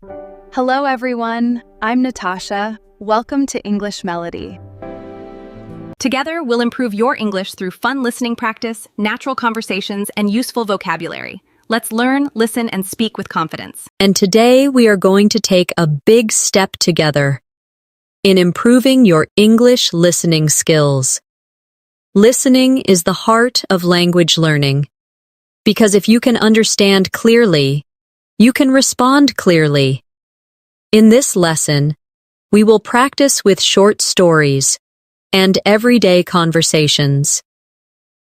Hello everyone, I'm Natasha. Welcome to English Melody. Together, we'll improve your English through fun listening practice, natural conversations, and useful vocabulary. Let's learn, listen, and speak with confidence. And today we are going to take a big step together in improving your English listening skills. Listening is the heart of language learning, because if you can understand clearly, you can respond clearly. In this lesson, we will practice with short stories and everyday conversations.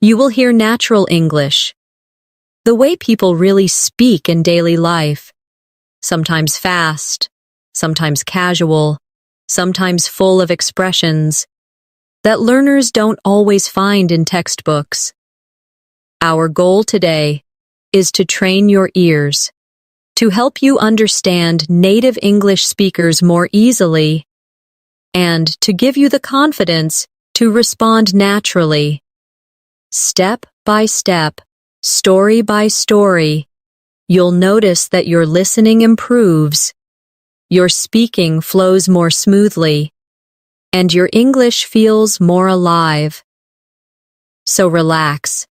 You will hear natural English, the way people really speak in daily life, sometimes fast, sometimes casual, sometimes full of expressions that learners don't always find in textbooks. Our goal today is to train your ears, to help you understand native English speakers more easily, and to give you the confidence to respond naturally. Step by step, story by story, you'll notice that your listening improves, your speaking flows more smoothly, and your English feels more alive. So relax,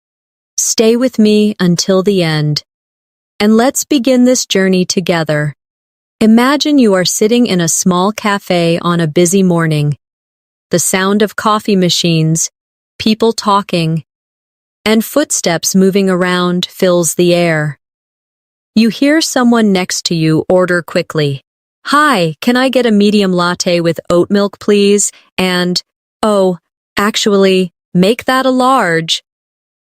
stay with me until the end, and let's begin this journey together. Imagine you are sitting in a small cafe on a busy morning. The sound of coffee machines, people talking, and footsteps moving around fills the air. You hear someone next to you order quickly. "Hi, can I get a medium latte with oat milk, please?" And, "Oh, actually, make that a large."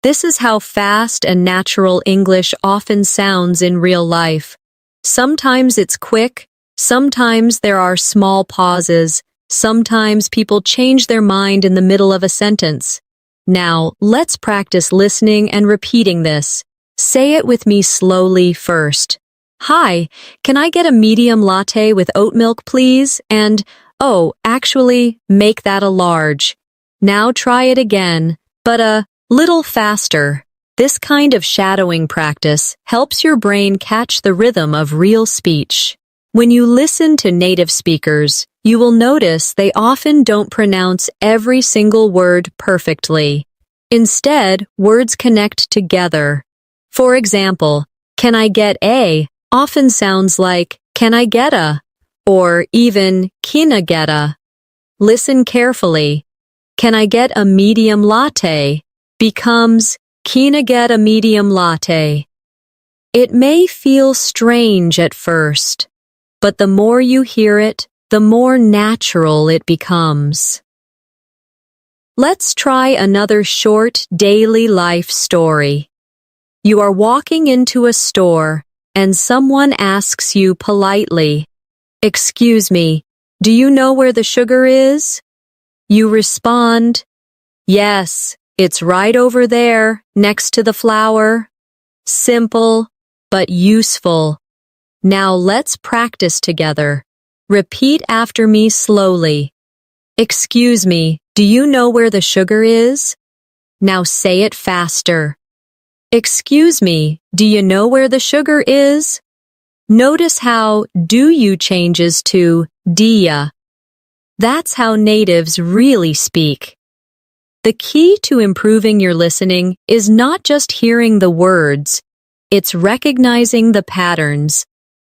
This is how fast and natural English often sounds in real life. Sometimes it's quick, sometimes there are small pauses, sometimes people change their mind in the middle of a sentence. Now, let's practice listening and repeating this. Say it with me slowly first. "Hi, can I get a medium latte with oat milk, please?" And, "Oh, actually, make that a large." Now try it again, but a little faster. This kind of shadowing practice helps your brain catch the rhythm of real speech. When you listen to native speakers, you will notice they often don't pronounce every single word perfectly. Instead, words connect together. For example, "Can I get a?" often sounds like "Can I get a?" or even "Kina get a?" Listen carefully. "Can I get a medium latte?" becomes "Kina get a medium latte?" It may feel strange at first, but the more you hear it, the more natural it becomes. Let's try another short daily life story. You are walking into a store and someone asks you politely, "Excuse me, do you know where the sugar is?" You respond, "Yes, it's right over there, next to the flour." Simple, but useful. Now let's practice together. Repeat after me slowly. "Excuse me, do you know where the sugar is?" Now say it faster. "Excuse me, do you know where the sugar is?" Notice how "do you" changes to "dia." That's how natives really speak. The key to improving your listening is not just hearing the words, it's recognizing the patterns.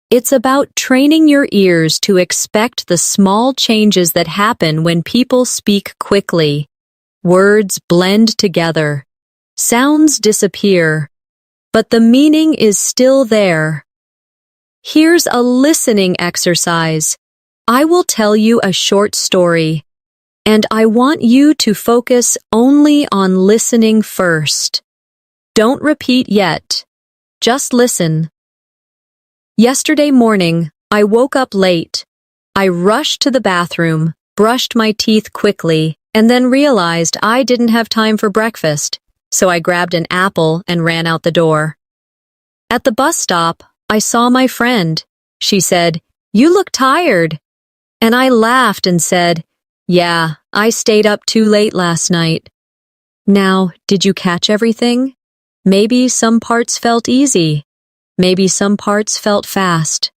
It's about training your ears to expect the small changes that happen when people speak quickly. Words blend together. Sounds disappear. But the meaning is still there. Here's a listening exercise. I will tell you a short story, and I want you to focus only on listening first. Don't repeat yet. Just listen. Yesterday morning, I woke up late. I rushed to the bathroom, brushed my teeth quickly, and then realized I didn't have time for breakfast, so I grabbed an apple and ran out the door. At the bus stop, I saw my friend. She said, "You look tired." And I laughed and said, "Yeah, I stayed up too late last night." Now, did you catch everything? Maybe some parts felt easy. Maybe some parts felt fast.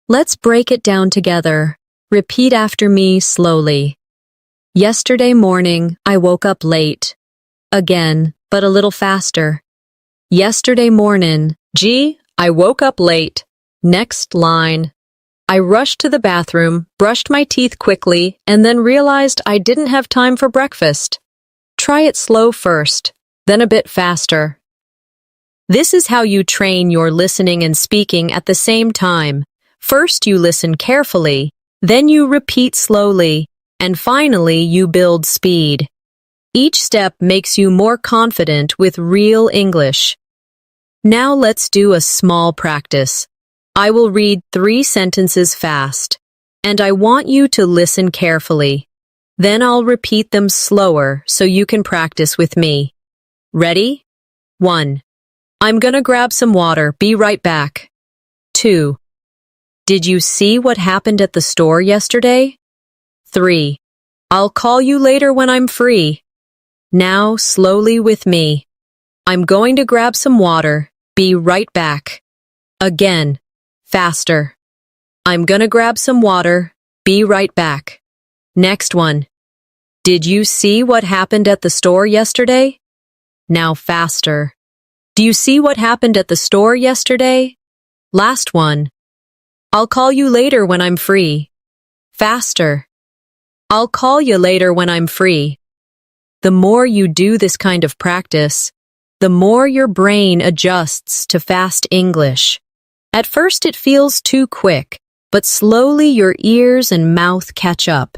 Let's break it down together. Repeat after me slowly. Yesterday morning, I woke up late. Again, but a little faster. Yesterday morning, I woke up late. Next line. I rushed to the bathroom, brushed my teeth quickly, and then realized I didn't have time for breakfast. Try it slow first, then a bit faster. This is how you train your listening and speaking at the same time. First you listen carefully, then you repeat slowly, and finally you build speed. Each step makes you more confident with real English. Now let's do a small practice. I will read 3 sentences fast, and I want you to listen carefully. Then I'll repeat them slower so you can practice with me. Ready? 1. I'm gonna grab some water. Be right back. 2. Did you see what happened at the store yesterday? 3. I'll call you later when I'm free. Now, slowly with me. I'm going to grab some water. Be right back. Again. Faster. I'm gonna grab some water. Be right back. Next one. Did you see what happened at the store yesterday? Now faster. Do you see what happened at the store yesterday? Last one. I'll call you later when I'm free. Faster. I'll call you later when I'm free. The more you do this kind of practice, the more your brain adjusts to fast English. At first it feels too quick, but slowly your ears and mouth catch up.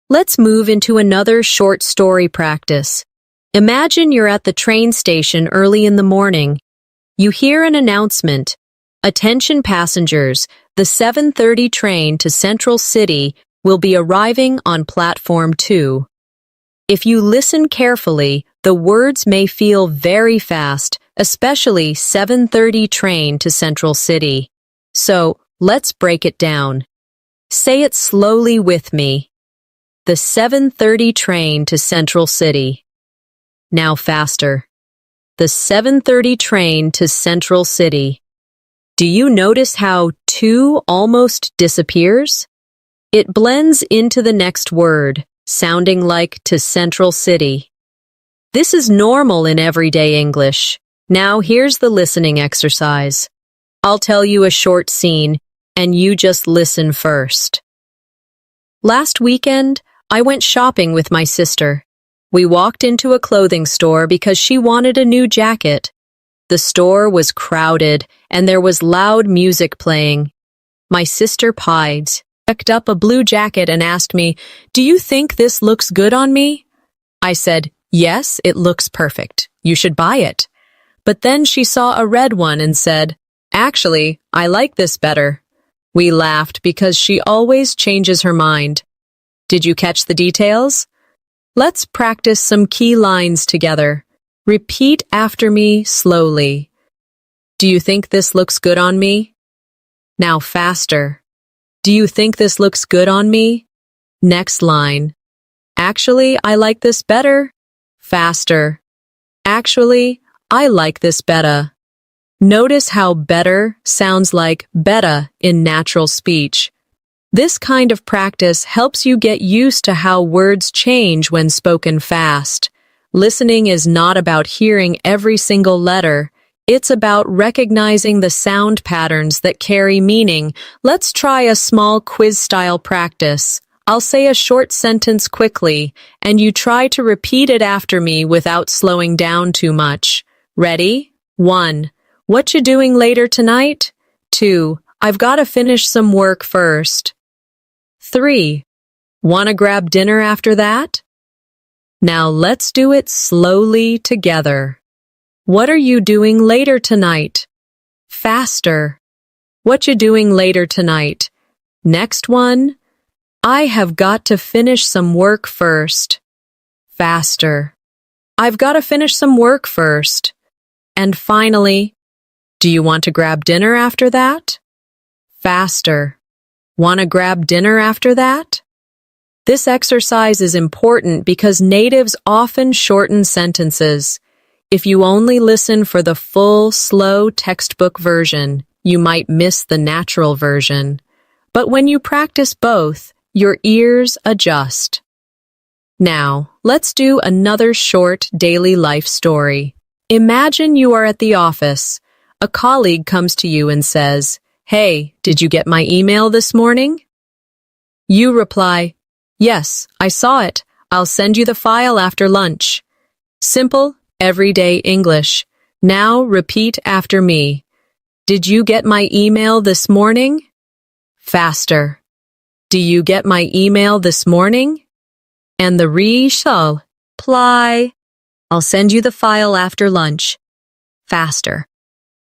Let's move into another short story practice. Imagine you're at the train station early in the morning. You hear an announcement. Attention passengers, the 7:30 train to Central City will be arriving on platform 2. If you listen carefully, the words may feel very fast, especially 7:30 train to Central City. So, let's break it down. Say it slowly with me. The 7:30 train to Central City. Now faster. The 7:30 train to Central City. Do you notice how 2 almost disappears? It blends into the next word, sounding like to Central City. This is normal in everyday English. Now here's the listening exercise. I'll tell you a short scene, and you just listen first. Last weekend, I went shopping with my sister. We walked into a clothing store because she wanted a new jacket. The store was crowded, and there was loud music playing. My sister picked up a blue jacket and asked me, "Do you think this looks good on me?" I said, "Yes, it looks perfect. You should buy it." But then she saw a red one and said, "Actually, I like this better." We laughed because she always changes her mind. Did you catch the details? Let's practice some key lines together. Repeat after me slowly. Do you think this looks good on me? Now faster. Do you think this looks good on me? Next line. Actually, I like this better. Faster. Actually, I like this better. Notice how better sounds like beta in natural speech. This kind of practice helps you get used to how words change when spoken fast. Listening is not about hearing every single letter. It's about recognizing the sound patterns that carry meaning. Let's try a small quiz-style practice. I'll say a short sentence quickly, and you try to repeat it after me without slowing down too much. Ready? 1. What you doing later tonight? 2. I've got to finish some work first. 3. Wanna grab dinner after that? Now let's do it slowly together. What are you doing later tonight? Faster. What you doing later tonight? Next one. I have got to finish some work first. Faster. I've got to finish some work first. And finally, do you want to grab dinner after that? Faster. Want to grab dinner after that? This exercise is important because natives often shorten sentences. If you only listen for the full, slow textbook version, you might miss the natural version. But when you practice both, your ears adjust. Now, let's do another short daily life story. Imagine you are at the office. A colleague comes to you and says, "Hey, did you get my email this morning?" You reply, "Yes, I saw it. I'll send you the file after lunch." Simple, everyday English. Now repeat after me. Did you get my email this morning? Faster. Do you get my email this morning? And the reply, "I'll send you the file after lunch." Faster.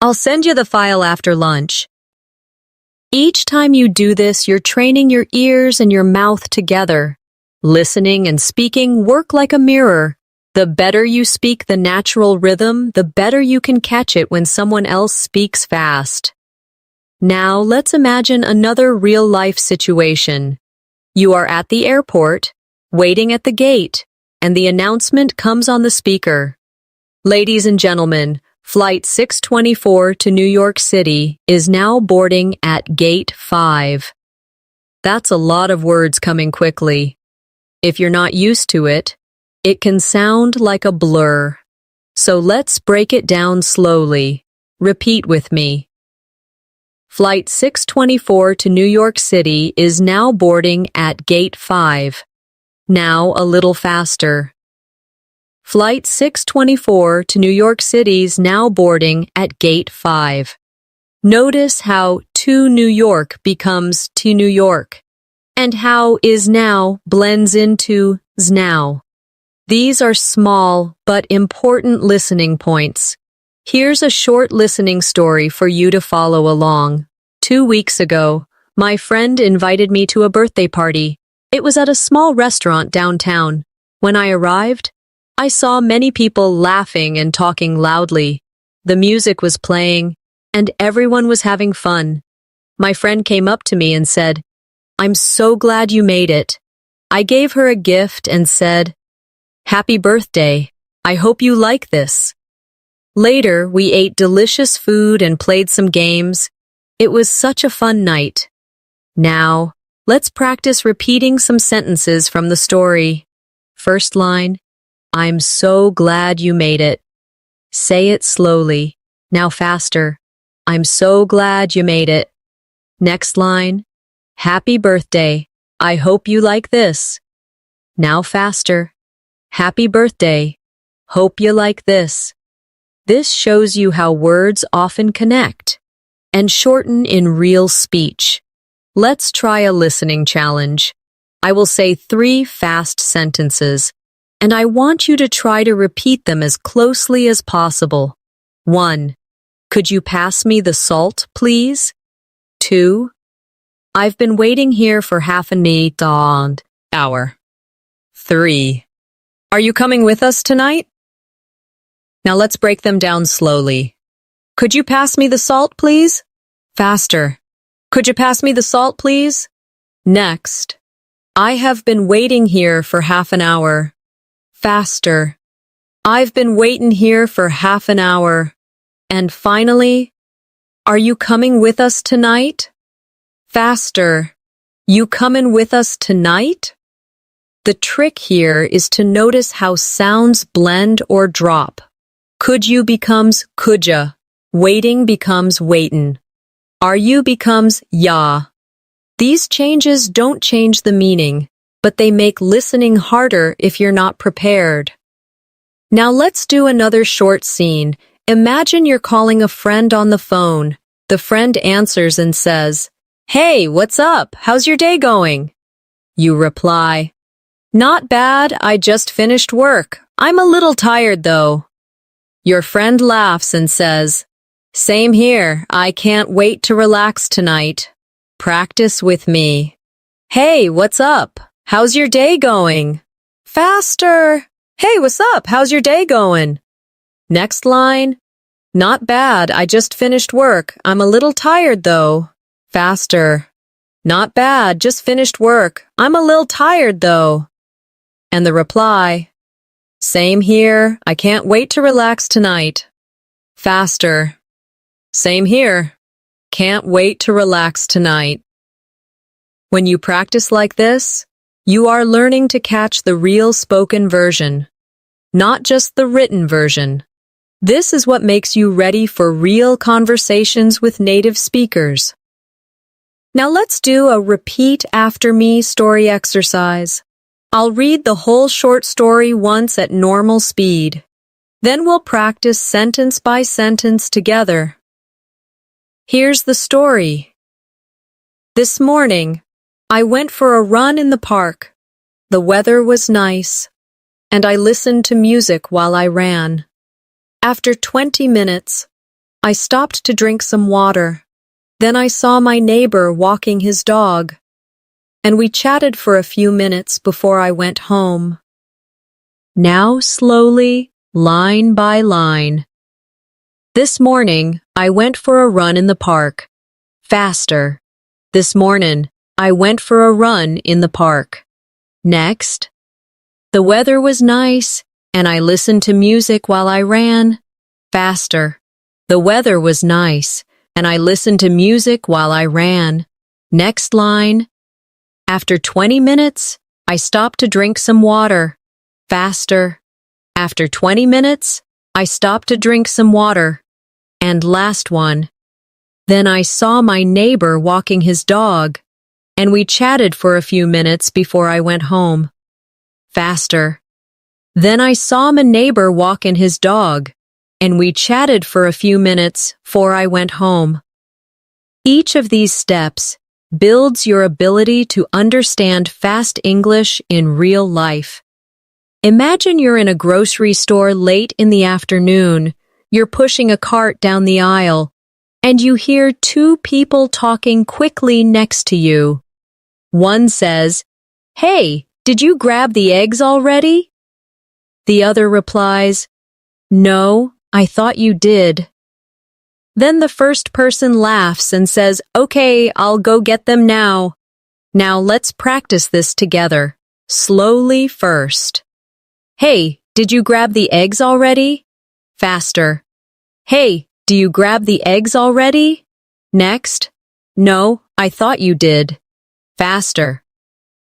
"I'll send you the file after lunch." Each time you do this, you're training your ears and your mouth together. Listening and speaking work like a mirror. The better you speak the natural rhythm, the better you can catch it when someone else speaks fast. Now let's imagine another real-life situation. You are at the airport, waiting at the gate, and the announcement comes on the speaker. "Ladies and gentlemen, Flight 624 to New York City is now boarding at Gate 5. That's a lot of words coming quickly. If you're not used to it, it can sound like a blur. So let's break it down slowly. Repeat with me. Flight 624 to New York City is now boarding at Gate 5. Now a little faster. Flight 624 to New York City's now boarding at Gate 5. Notice how to New York becomes to New York, and how is now blends into s now. These are small but important listening points. Here's a short listening story for you to follow along. 2 weeks ago, my friend invited me to a birthday party. It was at a small restaurant downtown. When I arrived, I saw many people laughing and talking loudly. The music was playing, and everyone was having fun. My friend came up to me and said, "I'm so glad you made it." I gave her a gift and said, "Happy birthday. I hope you like this." Later, we ate delicious food and played some games. It was such a fun night. Now, let's practice repeating some sentences from the story. First line, "I'm so glad you made it." Say it slowly. Now faster. "I'm so glad you made it." Next line, "Happy birthday. I hope you like this." Now faster. "Happy birthday. Hope you like this." This shows you how words often connect and shorten in real speech. Let's try a listening challenge. I will say 3 fast sentences, and I want you to try to repeat them as closely as possible. 1. Could you pass me the salt, please? 2. I've been waiting here for half an hour. 3. Are you coming with us tonight? Now let's break them down slowly. Could you pass me the salt, please? Faster. Could you pass me the salt, please? Next. I have been waiting here for half an hour. Faster. I've been waiting here for half an hour. And finally, are you coming with us tonight? Faster. You coming with us tonight? The trick here is to notice how sounds blend or drop. Could you becomes coulda. Waiting becomes waitin'. Are you becomes ya. These changes don't change the meaning, but they make listening harder if you're not prepared. Now let's do another short scene. Imagine you're calling a friend on the phone. The friend answers and says, "Hey, what's up? How's your day going?" You reply, "Not bad, I just finished work. I'm a little tired though." Your friend laughs and says, "Same here, I can't wait to relax tonight. Practice with me." "Hey, what's up? How's your day going?" Faster! "Hey, what's up? How's your day going?" Next line, "Not bad, I just finished work. I'm a little tired though." Faster. "Not bad, just finished work. I'm a little tired though." And the reply, "Same here, I can't wait to relax tonight." Faster. "Same here." Can't wait to relax tonight. When you practice like this, you are learning to catch the real spoken version, not just the written version. This is what makes you ready for real conversations with native speakers. Now let's do a repeat after me story exercise. I'll read the whole short story once at normal speed. Then we'll practice sentence by sentence together. Here's the story. This morning, I went for a run in the park. The weather was nice, and I listened to music while I ran. After 20 minutes, I stopped to drink some water. Then I saw my neighbor walking his dog, and we chatted for a few minutes before I went home. Now slowly, line by line. This morning, I went for a run in the park. Faster. This morning, I went for a run in the park. Next. The weather was nice, and I listened to music while I ran. Faster. The weather was nice, and I listened to music while I ran. Next line. After 20 minutes, I stopped to drink some water. Faster. After 20 minutes, I stopped to drink some water. And last one. Then I saw my neighbor walking his dog, and we chatted for a few minutes before I went home. Faster. Then I saw my neighbor walking his dog, and we chatted for a few minutes before I went home. Each of these steps builds your ability to understand fast English in real life. Imagine you're in a grocery store late in the afternoon. You're pushing a cart down the aisle, and you hear two people talking quickly next to you. One says, "Hey, did you grab the eggs already?" The other replies, "No, I thought you did." Then the first person laughs and says, "Okay, I'll go get them now." Now let's practice this together. Slowly first. "Hey, did you grab the eggs already?" Faster. "Hey, do you grab the eggs already?" Next. "No, I thought you did." Faster.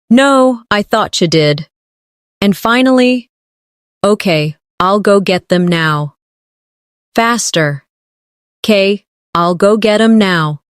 "No, I thought you did." And finally, "Okay, I'll go get them now." Faster. "'Kay, I'll go get 'em now."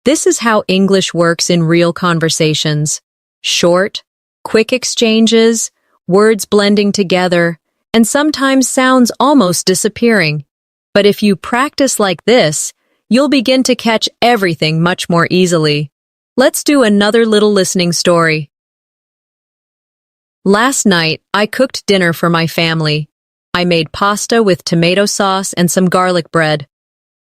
This is how English works in real conversations. Short, quick exchanges, words blending together, and sometimes sounds almost disappearing. But if you practice like this, you'll begin to catch everything much more easily. Let's do another little listening story. Last night, I cooked dinner for my family. I made pasta with tomato sauce and some garlic bread.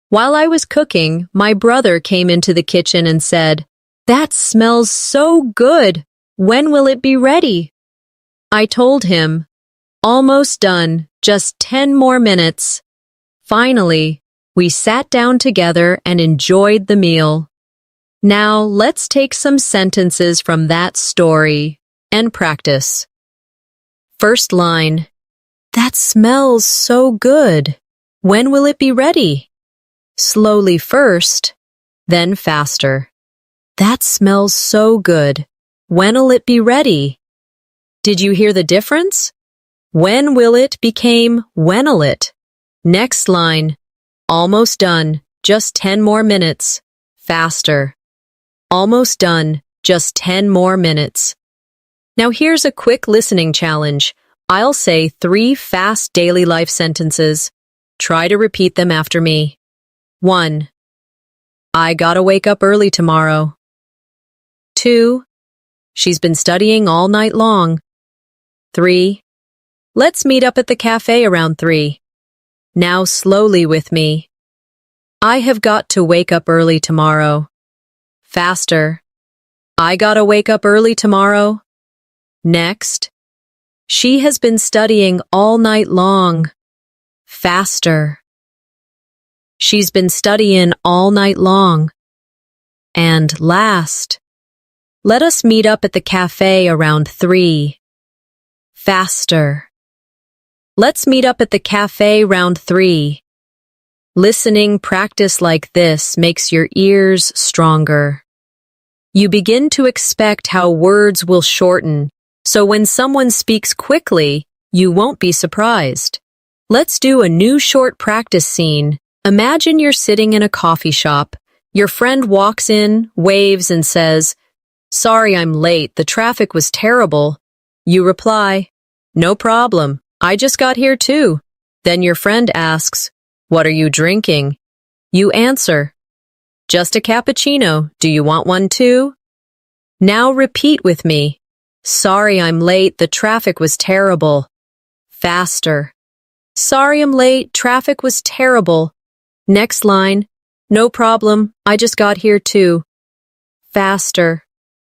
While I was cooking, my brother came into the kitchen and said, "That smells so good. When will it be ready?" I told him, "Almost done, just 10 more minutes." Finally, we sat down together and enjoyed the meal. Now let's take some sentences from that story and practice. First line. That smells so good. When will it be ready? Slowly first, then faster. That smells so good. When'll it be ready? Did you hear the difference? When will it became when'll it? Next line. Almost done, just 10 more minutes. Faster. Almost done, just 10 more minutes. Now here's a quick listening challenge. I'll say 3 fast daily life sentences. Try to repeat them after me. 1. I gotta wake up early tomorrow. 2. She's been studying all night long. 3. Let's meet up at the cafe around 3. Now slowly with me. I have got to wake up early tomorrow. Faster. I gotta wake up early tomorrow. Next. She has been studying all night long. Faster. She's been studying all night long. And last. Let us meet up at the cafe around 3. Faster. Let's meet up at the cafe round 3. Listening practice like this makes your ears stronger. You begin to expect how words will shorten, so when someone speaks quickly, you won't be surprised. Let's do a new short practice scene. Imagine you're sitting in a coffee shop. Your friend walks in, waves, and says, "Sorry I'm late, the traffic was terrible." You reply, "No problem, I just got here too." Then your friend asks, "What are you drinking?" You answer, "Just a cappuccino, do you want one too?" Now repeat with me. "Sorry I'm late, the traffic was terrible." Faster. "Sorry I'm late, traffic was terrible." Next line, "No problem, I just got here too." Faster.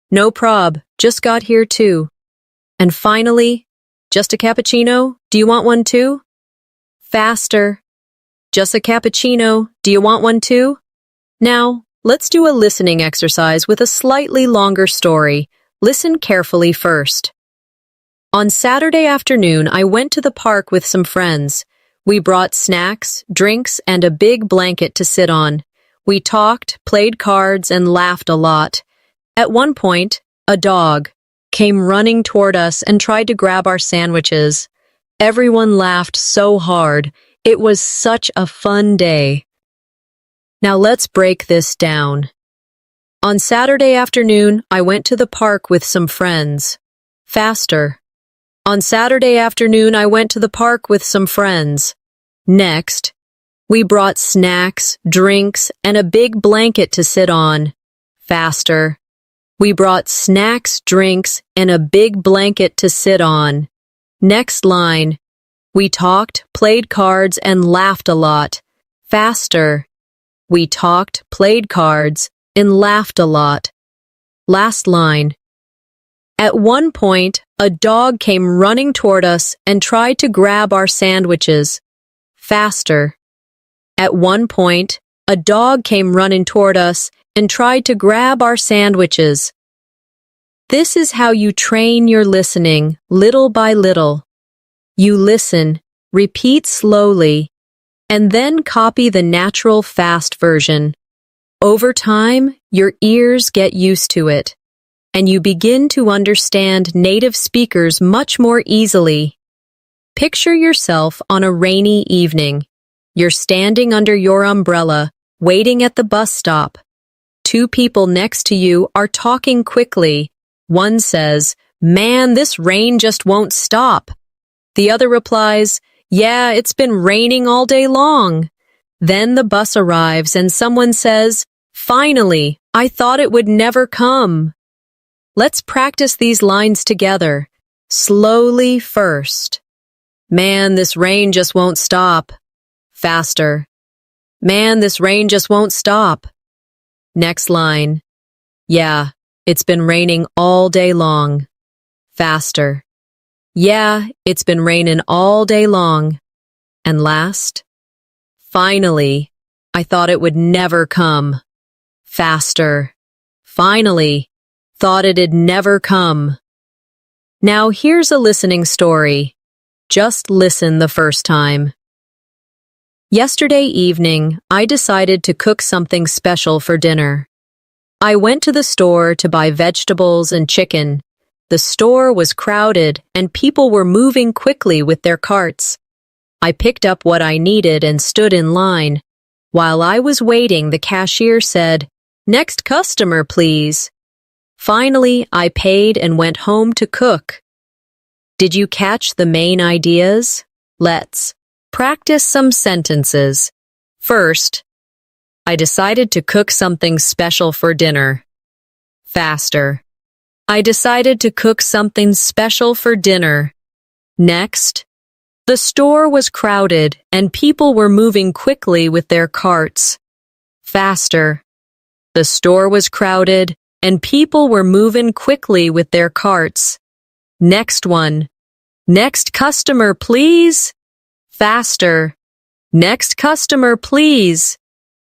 "No prob, just got here too." And finally, "Just a cappuccino, do you want one too?" Faster. "Just a cappuccino, do you want one too?" Now, let's do a listening exercise with a slightly longer story. Listen carefully first. On Saturday afternoon, I went to the park with some friends. We brought snacks, drinks, and a big blanket to sit on. We talked, played cards, and laughed a lot. At one point, a dog came running toward us and tried to grab our sandwiches. Everyone laughed so hard. It was such a fun day. Now let's break this down. On Saturday afternoon, I went to the park with some friends. Faster. On Saturday afternoon, I went to the park with some friends. Next, we brought snacks, drinks, and a big blanket to sit on. Faster. We brought snacks, drinks, and a big blanket to sit on. Next line. We talked, played cards, and laughed a lot. Faster. We talked, played cards, and laughed a lot. Last line. At one point, a dog came running toward us and tried to grab our sandwiches. Faster. At one point, a dog came running toward us and tried to grab our sandwiches. This is how you train your listening, little by little. You listen, repeat slowly, and then copy the natural fast version. Over time, your ears get used to it, and you begin to understand native speakers much more easily. Picture yourself on a rainy evening. You're standing under your umbrella, waiting at the bus stop. Two people next to you are talking quickly. One says, "Man, this rain just won't stop." The other replies, "Yeah, it's been raining all day long." Then the bus arrives and someone says, "Finally, I thought it would never come." Let's practice these lines together. Slowly first. "Man, this rain just won't stop." Faster. "Man, this rain just won't stop." Next line. "Yeah, it's been raining all day long." Faster. "Yeah, it's been raining all day long." And last. "Finally, I thought it would never come." Faster. "Finally, thought it'd never come." Now here's a listening story. Just listen the first time. Yesterday evening, I decided to cook something special for dinner. I went to the store to buy vegetables and chicken. The store was crowded and people were moving quickly with their carts. I picked up what I needed and stood in line. While I was waiting, the cashier said, "Next customer, please." Finally, I paid and went home to cook. Did you catch the main ideas? Let's practice some sentences. First, I decided to cook something special for dinner. Faster. I decided to cook something special for dinner. Next, the store was crowded and people were moving quickly with their carts. Faster. The store was crowded and people were moving quickly with their carts. Next one. Next customer, please. Faster. Next customer, please.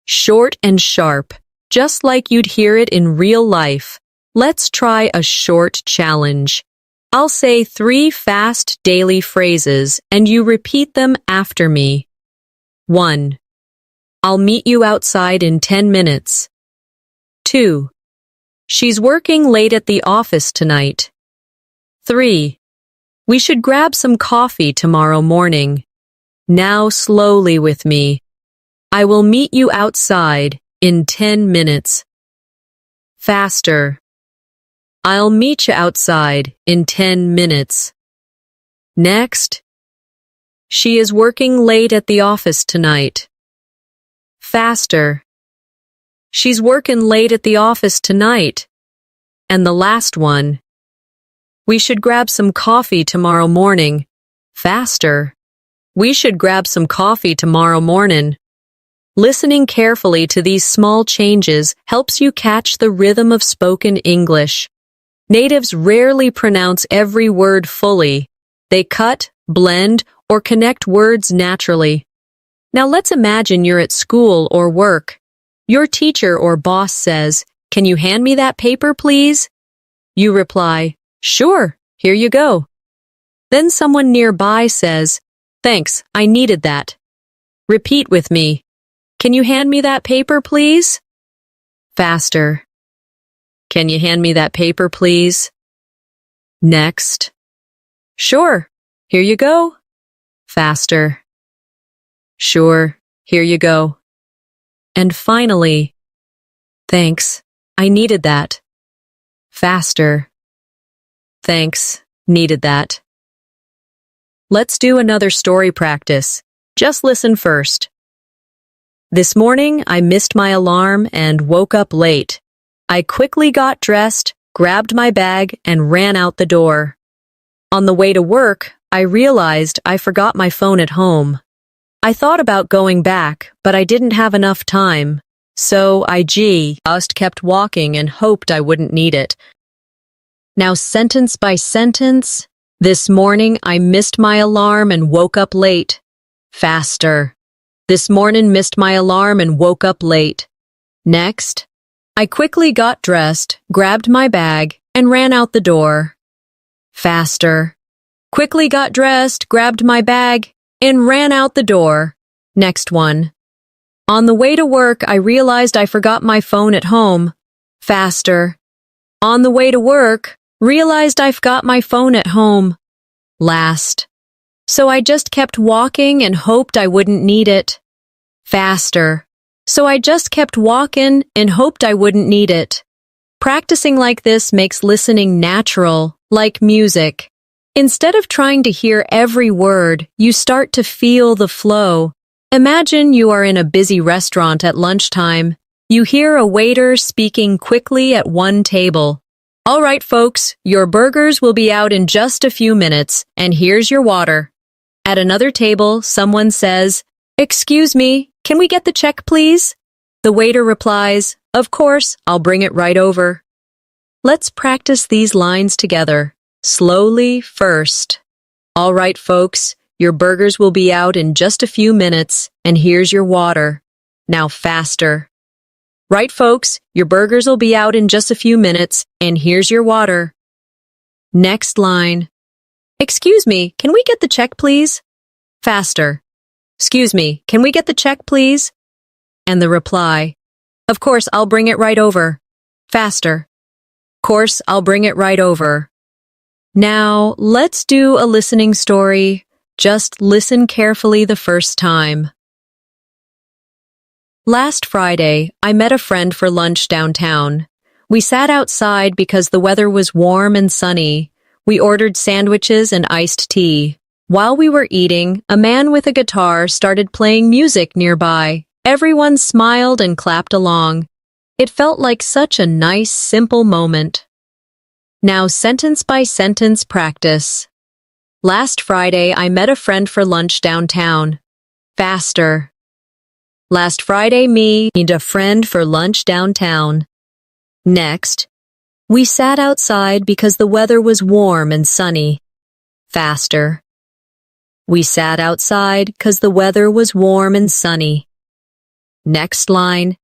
Short and sharp, just like you'd hear it in real life. Let's try a short challenge. I'll say 3 fast daily phrases and you repeat them after me. 1. I'll meet you outside in 10 minutes. 2. She's working late at the office tonight. 3. We should grab some coffee tomorrow morning. Now slowly with me. I will meet you outside in 10 minutes. Faster. I'll meet you outside in 10 minutes. Next. She is working late at the office tonight. Faster. She's working late at the office tonight. And the last one. We should grab some coffee tomorrow morning. Faster. We should grab some coffee tomorrow morning. Listening carefully to these small changes helps you catch the rhythm of spoken English. Natives rarely pronounce every word fully. They cut, blend, or connect words naturally. Now let's imagine you're at school or work. Your teacher or boss says, "Can you hand me that paper, please?" You reply, "Sure, here you go." Then someone nearby says, "Thanks, I needed that." Repeat with me. Can you hand me that paper, please? Faster. Can you hand me that paper, please? Next. Sure, here you go. Faster. Sure, here you go. And finally, thanks, I needed that. Faster. Thanks, needed that. Let's do another story practice. Just listen first. This morning, I missed my alarm and woke up late. I quickly got dressed, grabbed my bag, and ran out the door. On the way to work, I realized I forgot my phone at home. I thought about going back, but I didn't have enough time. So I just kept walking and hoped I wouldn't need it. Now sentence by sentence. This morning, I missed my alarm and woke up late. Faster. This morning missed my alarm and woke up late. Next. I quickly got dressed, grabbed my bag, and ran out the door. Faster. Quickly got dressed, grabbed my bag, and ran out the door. Next one. On the way to work, I realized I forgot my phone at home. Faster. On the way to work, realized I forgot my phone at home. Last. So I just kept walking and hoped I wouldn't need it. Faster. So I just kept walking and hoped I wouldn't need it. Practicing like this makes listening natural, like music. Instead of trying to hear every word, you start to feel the flow. Imagine you are in a busy restaurant at lunchtime. You hear a waiter speaking quickly at one table. "All right, folks, your burgers will be out in just a few minutes, and here's your water." At another table, someone says, "Excuse me, can we get the check, please?" The waiter replies, "Of course, I'll bring it right over." Let's practice these lines together. Slowly first. "All right, folks, your burgers will be out in just a few minutes, and here's your water." Now faster. "Right, folks, your burgers will be out in just a few minutes, and here's your water." Next line. "Excuse me, can we get the check, please?" Faster. "Excuse me, can we get the check, please?" And the reply. "Of course, I'll bring it right over." Faster. "Course, I'll bring it right over." Now, let's do a listening story. Just listen carefully the first time. Last Friday, I met a friend for lunch downtown. We sat outside because the weather was warm and sunny. We ordered sandwiches and iced tea. While we were eating, a man with a guitar started playing music nearby. Everyone smiled and clapped along. It felt like such a nice, simple moment. Now sentence by sentence practice. Last Friday, I met a friend for lunch downtown. Faster. Last Friday, me and a friend for lunch downtown. Next. We sat outside because the weather was warm and sunny. Faster. We sat outside because the weather was warm and sunny. Next line.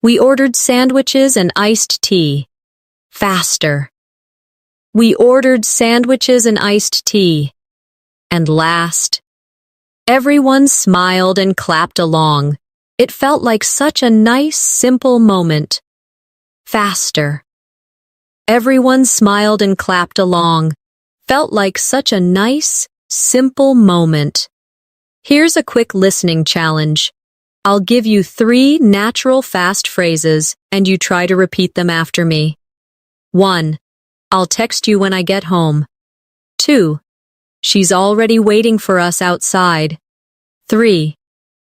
We ordered sandwiches and iced tea. Faster. We ordered sandwiches and iced tea. And last. Everyone smiled and clapped along. It felt like such a nice, simple moment. Faster. Everyone smiled and clapped along. Felt like such a nice, simple moment. Here's a quick listening challenge. I'll give you 3 natural fast phrases and you try to repeat them after me. 1. I'll text you when I get home. 2. She's already waiting for us outside. 3.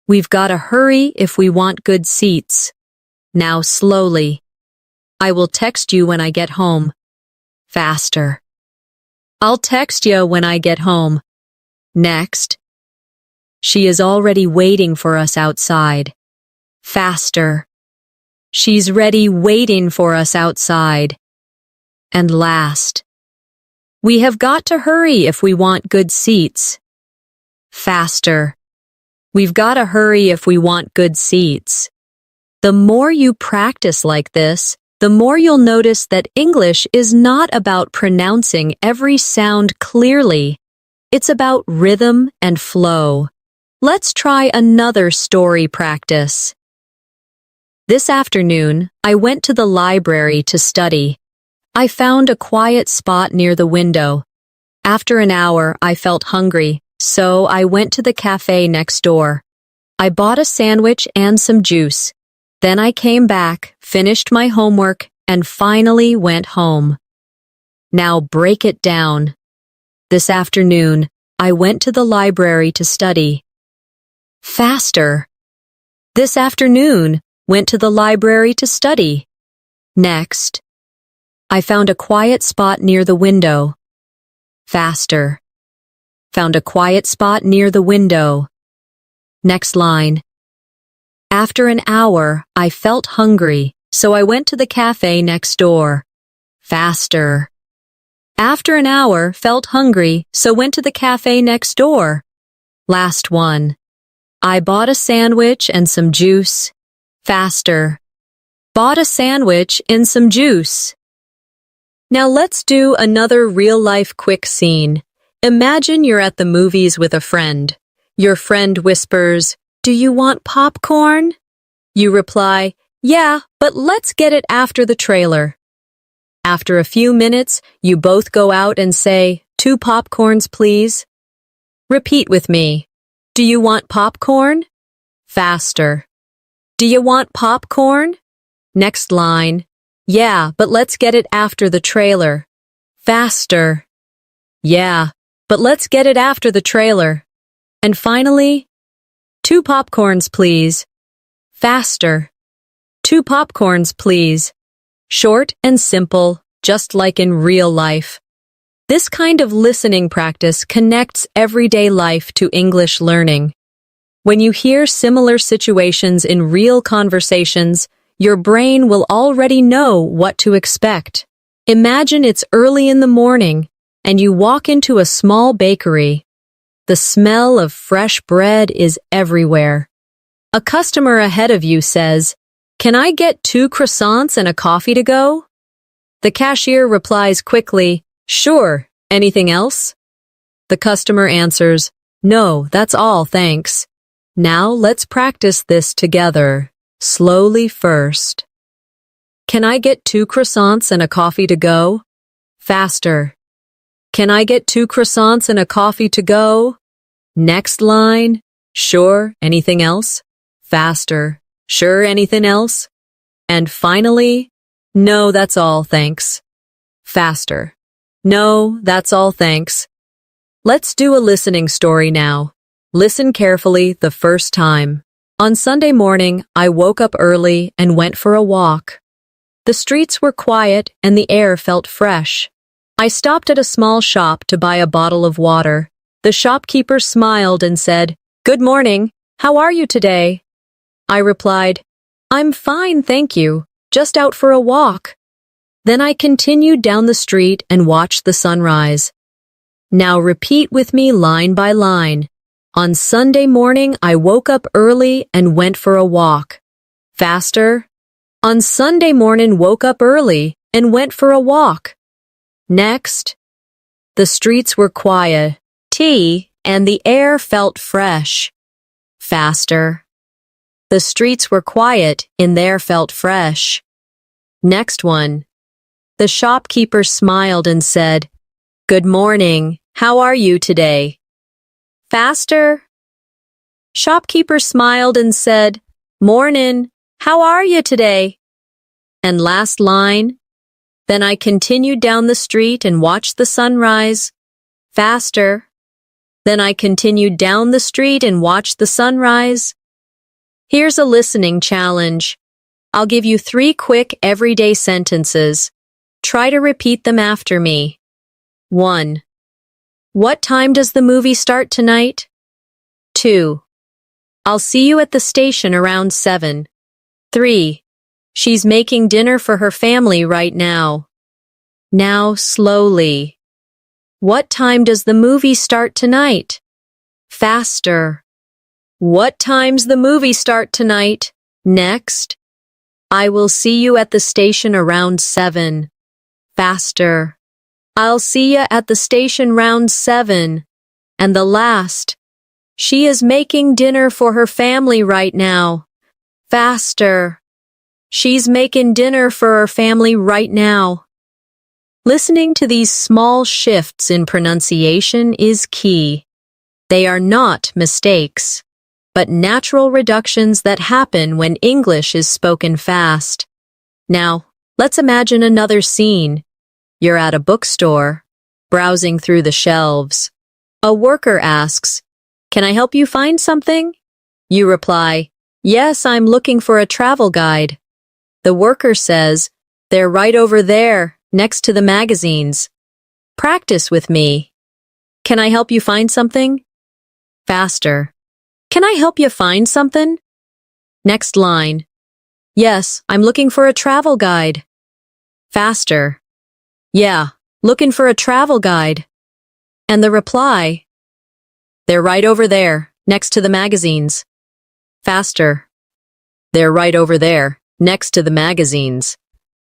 We've got to hurry if we want good seats. Now slowly. I will text you when I get home. Faster. I'll text you when I get home. Next. She is already waiting for us outside. Faster. She's ready waiting for us outside. And last. We have got to hurry if we want good seats. Faster. We've got to hurry if we want good seats. The more you practice like this, the more you'll notice that English is not about pronouncing every sound clearly. It's about rhythm and flow. Let's try another story practice. This afternoon, I went to the library to study. I found a quiet spot near the window. After an hour, I felt hungry, so I went to the cafe next door. I bought a sandwich and some juice. Then I came back, finished my homework, and finally went home. Now break it down. This afternoon, I went to the library to study. Faster. This afternoon, went to the library to study. Next. I found a quiet spot near the window. Faster. Found a quiet spot near the window. Next line. After an hour, I felt hungry, so I went to the cafe next door. Faster. After an hour, felt hungry, so went to the cafe next door. Last one. I bought a sandwich and some juice. Faster. Bought a sandwich and some juice. Now let's do another real-life quick scene. Imagine you're at the movies with a friend. Your friend whispers, "Do you want popcorn?" You reply, "Yeah, but let's get it after the trailer." After a few minutes, you both go out and say, "2 popcorns, please." Repeat with me. Do you want popcorn? Faster. Do you want popcorn? Next line. Yeah, but let's get it after the trailer. Faster. Yeah, but let's get it after the trailer. And finally, 2 popcorns, please. Faster. 2 popcorns, please. Short and simple, just like in real life. This kind of listening practice connects everyday life to English learning. When you hear similar situations in real conversations, your brain will already know what to expect. Imagine it's early in the morning, and you walk into a small bakery. The smell of fresh bread is everywhere. A customer ahead of you says, "Can I get 2 croissants and a coffee to go?" The cashier replies quickly, "Sure, anything else?" The customer answers, "No, that's all, thanks." Now let's practice this together. Slowly first. Can I get 2 croissants and a coffee to go? Faster. Can I get 2 croissants and a coffee to go? Next line. Sure, anything else? Faster. Sure, anything else? And finally, no, that's all, thanks. Faster. No, that's all, thanks. Let's do a listening story now. Listen carefully the first time. On Sunday morning, I woke up early and went for a walk. The streets were quiet and the air felt fresh. I stopped at a small shop to buy a bottle of water. The shopkeeper smiled and said, "Good morning. How are you today?" I replied, "I'm fine, thank you. Just out for a walk." Then I continued down the street and watched the sunrise. Now repeat with me line by line. On Sunday morning, I woke up early and went for a walk. Faster. On Sunday morning, woke up early and went for a walk. Next. The streets were quiet, and the air felt fresh. Faster. The streets were quiet, in there felt fresh. Next one. The shopkeeper smiled and said, "Good morning, how are you today?" Faster. Shopkeeper smiled and said, "Mornin', how are you today?" And last line. Then I continued down the street and watched the sunrise. Faster. Then I continued down the street and watched the sunrise. Here's a listening challenge. I'll give you 3 quick everyday sentences. Try to repeat them after me. 1. What time does the movie start tonight? 2. I'll see you at the station around 7. 3. She's making dinner for her family right now. Now slowly. What time does the movie start tonight? Faster. What time's the movie start tonight? Next. I will see you at the station around 7. Faster. I'll see you at the station round 7. And the last. She is making dinner for her family right now. Faster. She's making dinner for her family right now. Listening to these small shifts in pronunciation is key. They are not mistakes, but natural reductions that happen when English is spoken fast. Now, let's imagine another scene. You're at a bookstore, browsing through the shelves. A worker asks, "Can I help you find something?" You reply, "Yes, I'm looking for a travel guide." The worker says, "They're right over there, next to the magazines." Practice with me. Can I help you find something? Faster. Can I help you find something? Next line. Yes, I'm looking for a travel guide. Faster. Yeah, looking for a travel guide. And the reply. They're right over there, next to the magazines. Faster. They're right over there, next to the magazines.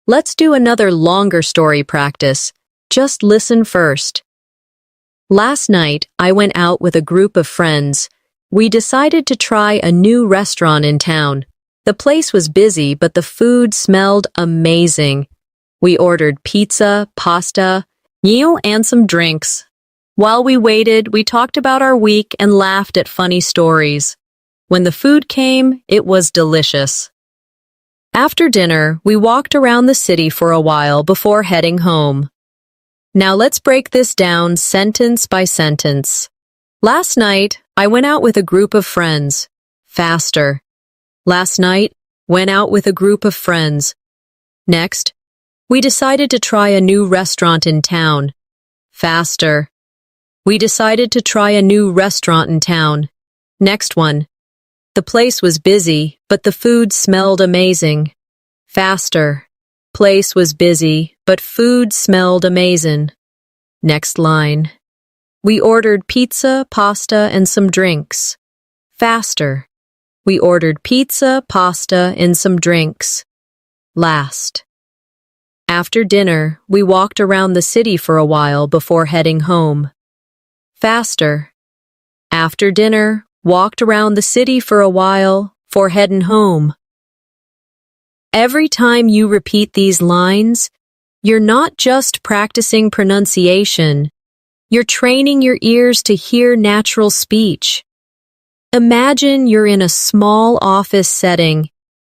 Let's do another longer story practice. Just listen first. Last night, I went out with a group of friends. We decided to try a new restaurant in town. The place was busy, but the food smelled amazing. We ordered pizza, pasta, and some drinks. While we waited, we talked about our week and laughed at funny stories. When the food came, it was delicious. After dinner, we walked around the city for a while before heading home. Now let's break this down sentence by sentence. Last night, I went out with a group of friends. Faster. Last night, went out with a group of friends. Next, we decided to try a new restaurant in town. Faster. We decided to try a new restaurant in town. Next one. The place was busy, but the food smelled amazing. Faster. Place was busy, but food smelled amazing. Next line. We ordered pizza, pasta, and some drinks. Faster. We ordered pizza, pasta, and some drinks. Last. After dinner, we walked around the city for a while before heading home. Faster. After dinner, walked around the city for a while before heading home. Every time you repeat these lines, you're not just practicing pronunciation, you're training your ears to hear natural speech. Imagine you're in a small office setting.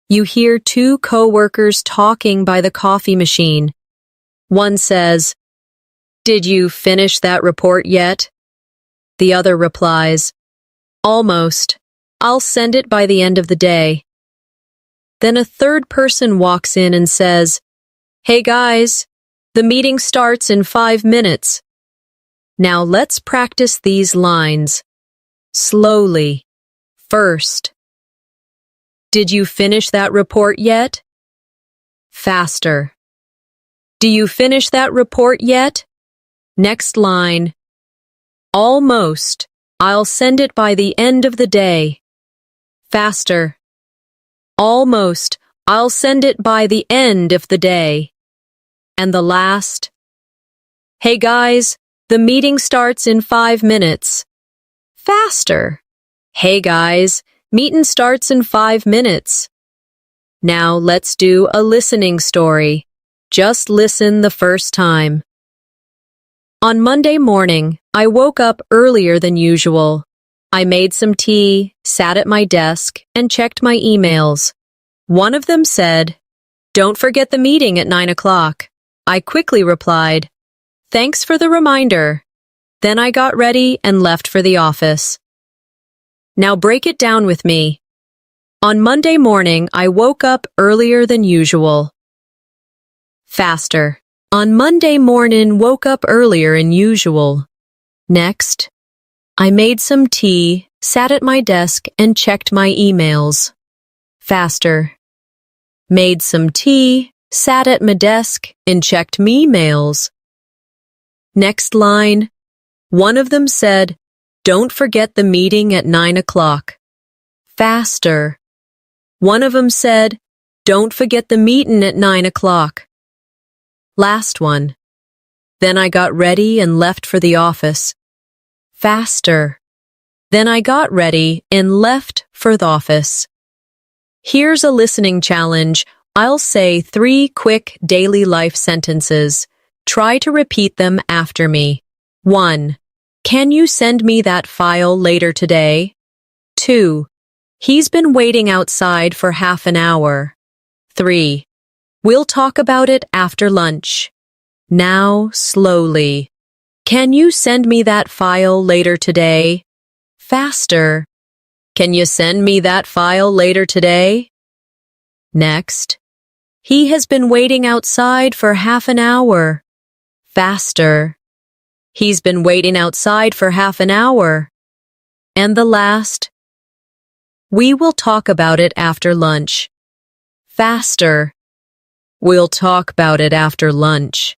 You hear 2 coworkers talking by the coffee machine. One says, "Did you finish that report yet?" The other replies, "Almost. I'll send it by the end of the day." Then a third person walks in and says, "Hey guys, the meeting starts in 5 minutes." Now let's practice these lines. Slowly. First. Did you finish that report yet? Faster. Do you finish that report yet? Next line. Almost. I'll send it by the end of the day. Faster. Almost. I'll send it by the end of the day. And the last. Hey guys, the meeting starts in 5 minutes. Faster. Hey guys, Meeting starts in 5 minutes. Now let's do a listening story. Just listen the first time. On Monday morning, I woke up earlier than usual. I made some tea, sat at my desk, and checked my emails. One of them said, "Don't forget the meeting at 9 o'clock." I quickly replied, "Thanks for the reminder." Then I got ready and left for the office. Now break it down with me. On Monday morning, I woke up earlier than usual. Faster. On Monday morning, woke up earlier than usual. Next, I made some tea, sat at my desk, and checked my emails. Faster. Made some tea, sat at my desk, and checked me emails. Next line. One of them said, "Don't forget the meeting at 9 o'clock. Faster. One of them said, "Don't forget the meeting at 9 o'clock. Last one. Then I got ready and left for the office. Faster. Then I got ready and left for the office. Here's a listening challenge. I'll say 3 quick daily life sentences. Try to repeat them after me. 1. Can you send me that file later today? 2. He's been waiting outside for half an hour. 3. We'll talk about it after lunch. Now, slowly. Can you send me that file later today? Faster. Can you send me that file later today? Next. He has been waiting outside for half an hour. Faster. He's been waiting outside for half an hour. And the last. We will talk about it after lunch. Faster. We'll talk about it after lunch.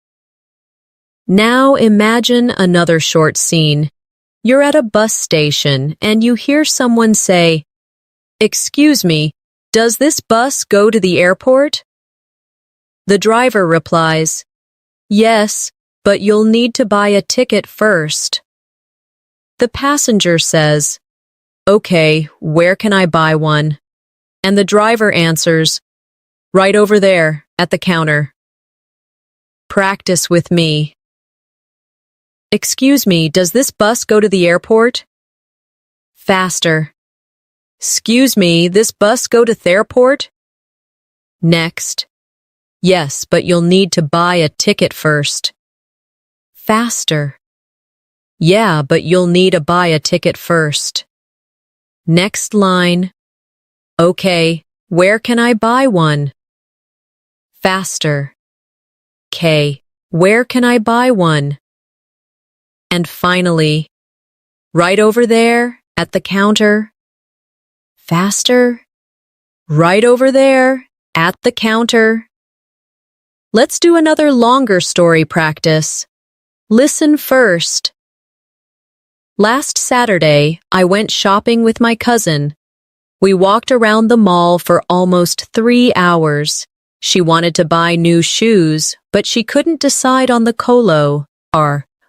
Now imagine another short scene. You're at a bus station and you hear someone say, "Excuse me, does this bus go to the airport?" The driver replies, "Yes, but you'll need to buy a ticket first." The passenger says, "Okay, where can I buy one?" And the driver answers, "Right over there, at the counter." Practice with me. Excuse me, does this bus go to the airport? Faster. Excuse me, this bus go to the airport? Next. Yes, but you'll need to buy a ticket first. Faster. Yeah, but you'll need to buy a ticket first. Next line. Okay, where can I buy one? Faster. Okay, where can I buy one? And finally, right over there at the counter. Faster. Right over there at the counter. Let's do another longer story practice. Listen first. Last Saturday, I went shopping with my cousin. We walked around the mall for almost 3 hours. She wanted to buy new shoes, but she couldn't decide on the color.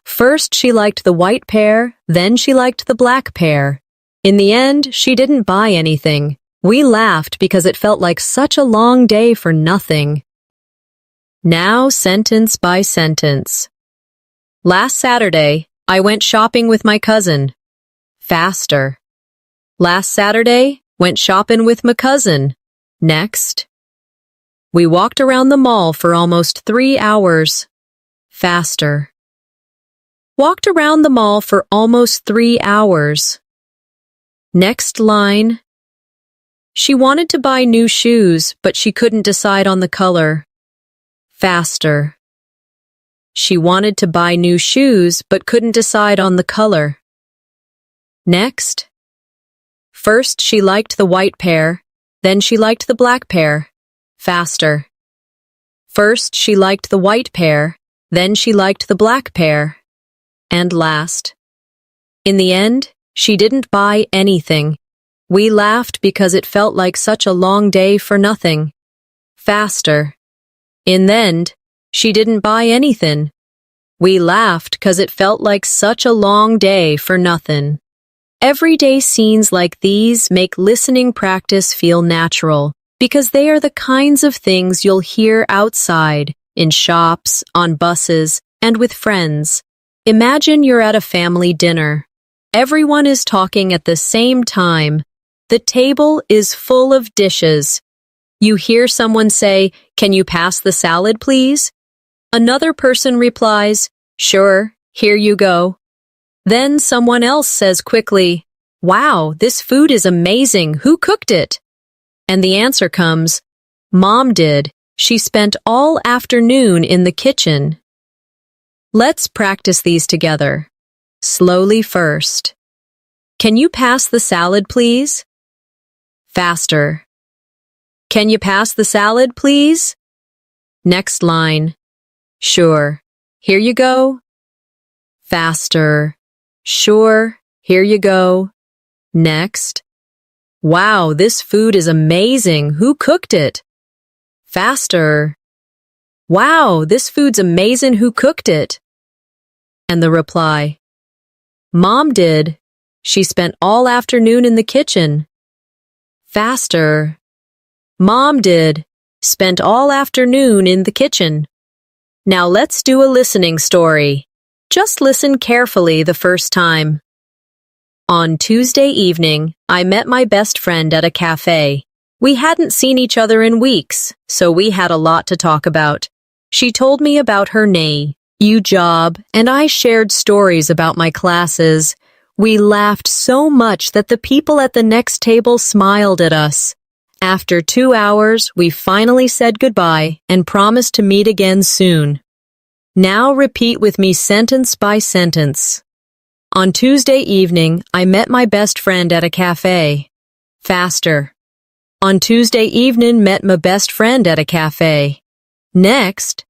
First, she liked the white pair, then she liked the black pair. In the end, she didn't buy anything. We laughed because it felt like such a long day for nothing. Now, sentence by sentence. Last Saturday, I went shopping with my cousin. Faster. Last Saturday, went shopping with my cousin. Next. We walked around the mall for almost 3 hours. Faster. Walked around the mall for almost 3 hours. Next line. She wanted to buy new shoes, but she couldn't decide on the color. Faster. She wanted to buy new shoes, but couldn't decide on the color. Next. First, she liked the white pair, then she liked the black pair. Faster. First, she liked the white pair, then she liked the black pair. And last. In the end, she didn't buy anything. We laughed because it felt like such a long day for nothing. Faster. In the end, she didn't buy anything. We laughed because it felt like such a long day for nothing. Everyday scenes like these make listening practice feel natural because they are the kinds of things you'll hear outside, in shops, on buses, and with friends. Imagine you're at a family dinner. Everyone is talking at the same time. The table is full of dishes. You hear someone say, "Can you pass the salad, please?" Another person replies, "Sure, here you go." Then someone else says quickly, "Wow, this food is amazing. Who cooked it?" And the answer comes, "Mom did. She spent all afternoon in the kitchen." Let's practice these together. Slowly first. Can you pass the salad, please? Faster. Can you pass the salad, please? Next line. Sure. Here you go. Faster. Sure. Here you go. Next. Wow, this food is amazing. Who cooked it? Faster. Wow, this food's amazing. Who cooked it? And the reply. Mom did. She spent all afternoon in the kitchen. Faster. Mom did. Spent all afternoon in the kitchen. Now let's do a listening story. Just listen carefully the first time. On Tuesday evening, I met my best friend at a cafe. We hadn't seen each other in weeks, so we had a lot to talk about. She told me about her new job, and I shared stories about my classes. We laughed so much that the people at the next table smiled at us. After 2 hours, we finally said goodbye and promised to meet again soon. Now repeat with me sentence by sentence. On Tuesday evening, I met my best friend at a cafe. Faster. On Tuesday evening, met my best friend at a cafe. Next.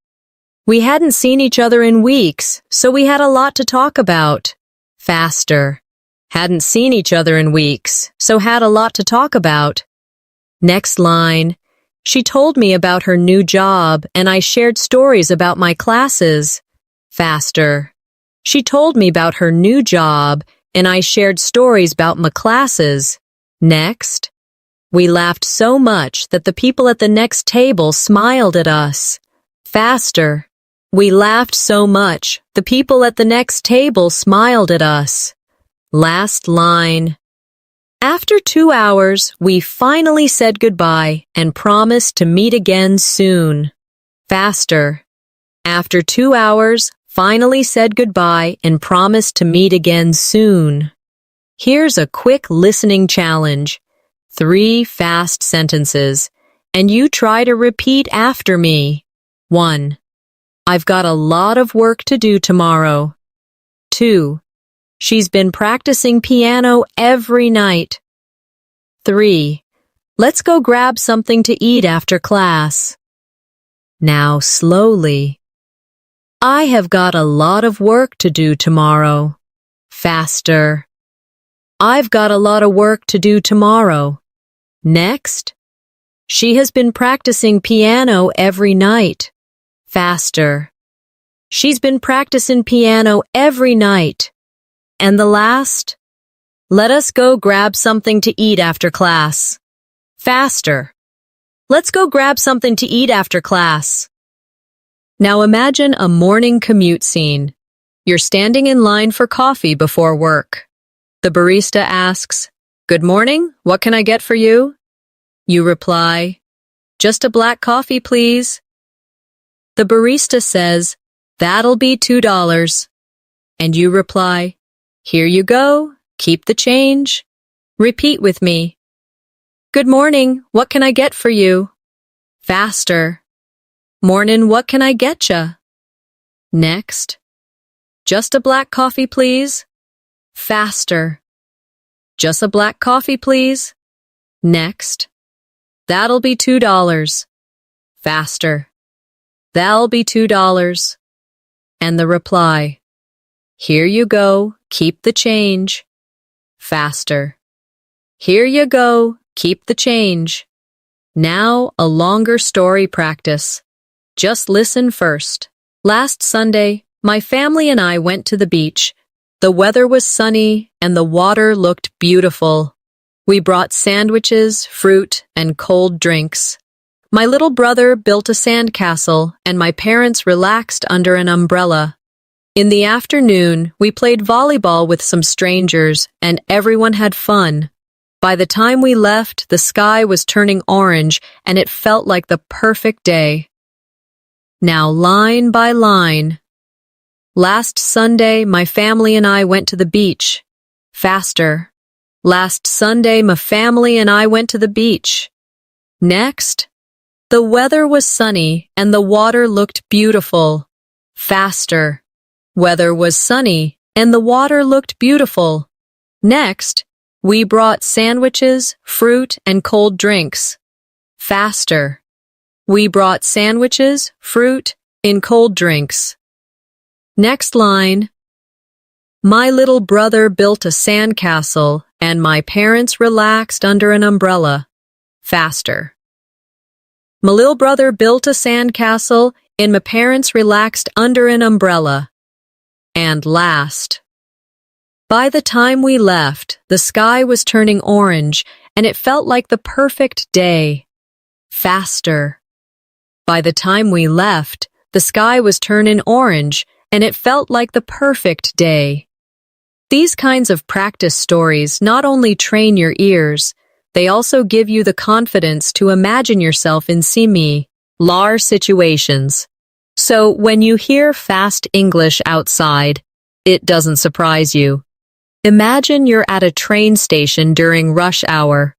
We hadn't seen each other in weeks, so we had a lot to talk about. Faster. Hadn't seen each other in weeks, so had a lot to talk about. Next line. She told me about her new job, and I shared stories about my classes. Faster. She told me about her new job, and I shared stories about my classes. Next. We laughed so much that the people at the next table smiled at us. Faster. We laughed so much, the people at the next table smiled at us. Last line. After 2 hours, we finally said goodbye and promised to meet again soon. Faster. After 2 hours, finally said goodbye and promised to meet again soon. Here's a quick listening challenge. 3 fast sentences, and you try to repeat after me. 1. I've got a lot of work to do tomorrow. 2. She's been practicing piano every night. 3. Let's go grab something to eat after class. Now slowly. I have got a lot of work to do tomorrow. Faster. I've got a lot of work to do tomorrow. Next. She has been practicing piano every night. Faster. She's been practicing piano every night. And the last. Let us go grab something to eat after class. Faster. Let's go grab something to eat after class. Now imagine a morning commute scene. You're standing in line for coffee before work. The barista asks, "Good morning, what can I get for you?" You reply, "Just a black coffee, please." The barista says, "That'll be $2. And you reply, "Here you go, keep the change." Repeat with me. Good morning, what can I get for you? Faster. Morning, what can I getcha? Next. Just a black coffee, please. Faster. Just a black coffee, please. Next. That'll be $2. Faster. That'll be $2. And the reply. Here you go, keep the change. Faster. Here you go, keep the change. Now a longer story practice. Just listen first. Last Sunday, my family and I went to the beach. The weather was sunny and the water looked beautiful. We brought sandwiches, fruit, and cold drinks. My little brother built a sandcastle and my parents relaxed under an umbrella. In the afternoon, we played volleyball with some strangers and everyone had fun. By the time we left, the sky was turning orange and it felt like the perfect day. Now, line by line. Last Sunday, my family and I went to the beach. Faster. Last Sunday, my family and I went to the beach. Next. The weather was sunny and the water looked beautiful. Faster. Weather was sunny and the water looked beautiful. Next. We brought sandwiches, fruit, and cold drinks. Faster. We brought sandwiches, fruit, and cold drinks. Next line. My little brother built a sandcastle and my parents relaxed under an umbrella. Faster. My little brother built a sandcastle and my parents relaxed under an umbrella. And last. By the time we left, the sky was turning orange and it felt like the perfect day. Faster. By the time we left, the sky was turning orange and it felt like the perfect day. These kinds of practice stories not only train your ears, they also give you the confidence to imagine yourself in similar situations. So when you hear fast English outside, it doesn't surprise you. Imagine you're at a train station during rush hour.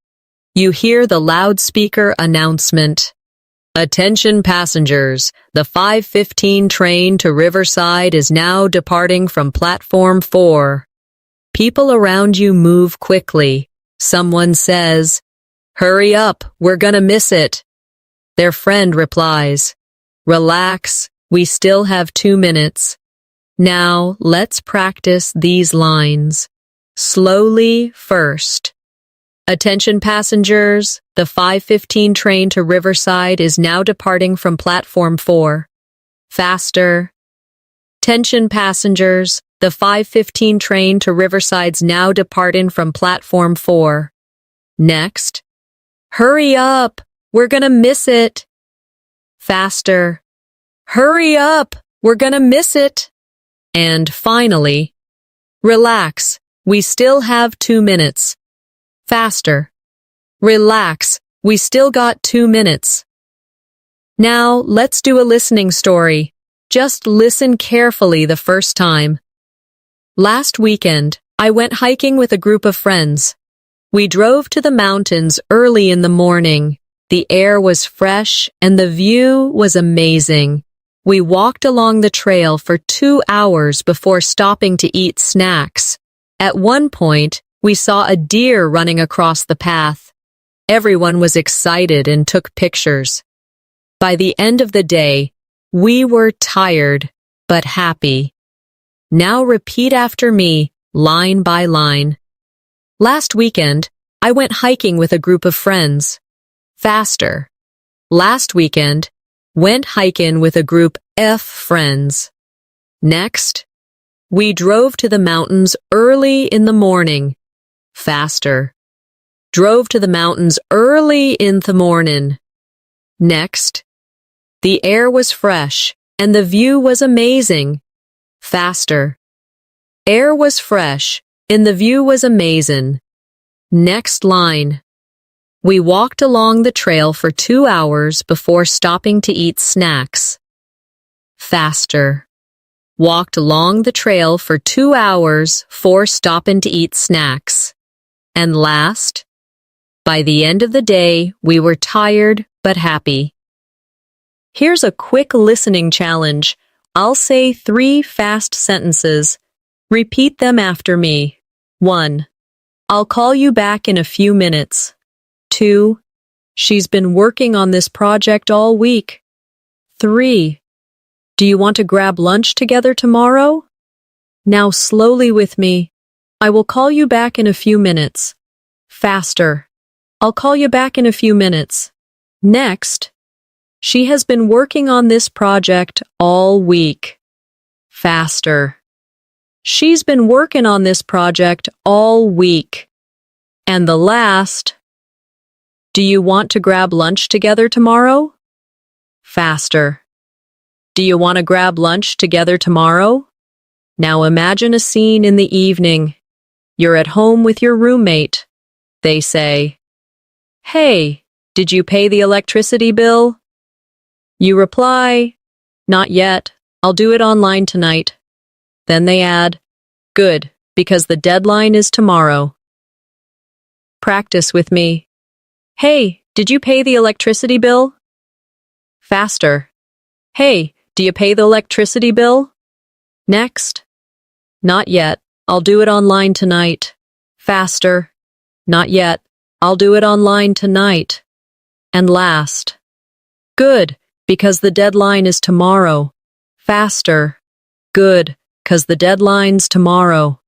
You hear the loudspeaker announcement. Attention passengers, the 5:15 train to Riverside is now departing from platform 4. People around you move quickly. Someone says, "Hurry up, we're gonna miss it." Their friend replies, "Relax, we still have 2 minutes." Now, let's practice these lines. Slowly first. Attention passengers, the 5:15 train to Riverside is now departing from platform 4. Faster. Attention passengers, the 5:15 train to Riverside's now departing from platform 4. Next. Hurry up, we're gonna miss it. Faster. Hurry up, we're gonna miss it. And finally, relax, we still have 2 minutes. Faster. Relax, we still got 2 minutes. Now, let's do a listening story. Just listen carefully the first time. Last weekend, I went hiking with a group of friends. We drove to the mountains early in the morning. The air was fresh and the view was amazing. We walked along the trail for 2 hours before stopping to eat snacks. At one point, we saw a deer running across the path. Everyone was excited and took pictures. By the end of the day, we were tired but happy. Now repeat after me, line by line. Last weekend, I went hiking with a group of friends. Faster. Last weekend, went hiking with a group of friends. Next, we drove to the mountains early in the morning. Faster. Drove to the mountains early in the morning. Next, the air was fresh and the view was amazing. Faster. Air was fresh and the view was amazing. Next line. We walked along the trail for 2 hours before stopping to eat snacks. Faster. Walked along the trail for 2 hours before stopping to eat snacks. And last, by the end of the day, we were tired but happy. Here's a quick listening challenge. I'll say 3 fast sentences. Repeat them after me. 1. I'll call you back in a few minutes. 2. She's been working on this project all week. 3. Do you want to grab lunch together tomorrow? Now slowly with me. I will call you back in a few minutes. Faster. I'll call you back in a few minutes. Next. She has been working on this project all week. Faster. She's been working on this project all week. And the last, do you want to grab lunch together tomorrow? Faster. Do you want to grab lunch together tomorrow? Now imagine a scene in the evening. You're at home with your roommate. They say, "Hey, did you pay the electricity bill?" You reply, "Not yet. I'll do it online tonight." Then they add, "Good, because the deadline is tomorrow." Practice with me. Hey, did you pay the electricity bill? Faster. Hey, do you pay the electricity bill? Next. Not yet. I'll do it online tonight. Faster. Not yet. I'll do it online tonight. And last. Good, because the deadline is tomorrow. Faster. Good, because the deadline's tomorrow.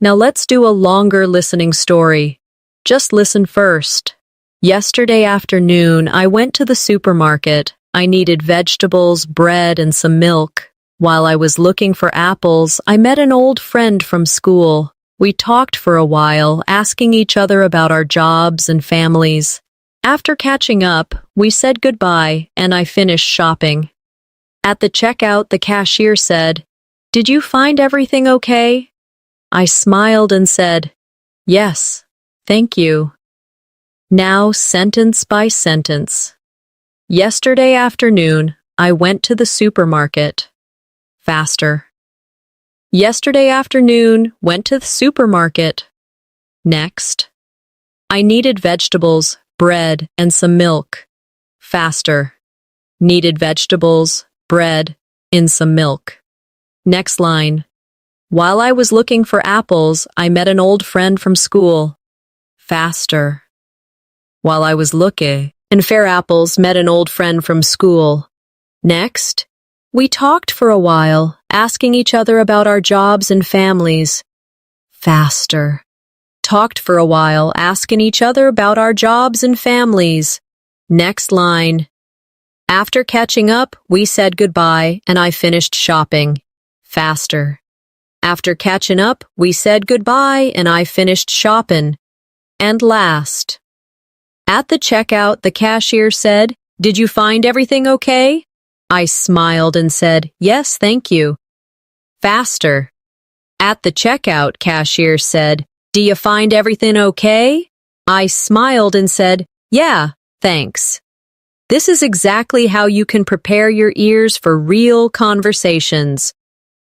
Now let's do a longer listening story. Just listen first. Yesterday afternoon, I went to the supermarket. I needed vegetables, bread, and some milk. While I was looking for apples, I met an old friend from school. We talked for a while, asking each other about our jobs and families. After catching up, we said goodbye, and I finished shopping. At the checkout, the cashier said, "Did you find everything okay?" I smiled and said, "Yes, thank you." Now, sentence by sentence. Yesterday afternoon, I went to the supermarket. Faster. Yesterday afternoon, went to the supermarket. Next. I needed vegetables, bread, and some milk. Faster. Needed vegetables, bread, and some milk. Next line. While I was looking for apples, I met an old friend from school. Faster. While I was looking for apples, met an old friend from school. Next. We talked for a while, asking each other about our jobs and families. Faster. Talked for a while, asking each other about our jobs and families. Next line. After catching up, we said goodbye, and I finished shopping. Faster. After catching up, we said goodbye, and I finished shopping. And last. At the checkout, the cashier said, "Did you find everything okay?" I smiled and said, "Yes, thank you." Faster. At the checkout, cashier said, "Do you find everything okay?" I smiled and said, "Yeah, thanks." This is exactly how you can prepare your ears for real conversations.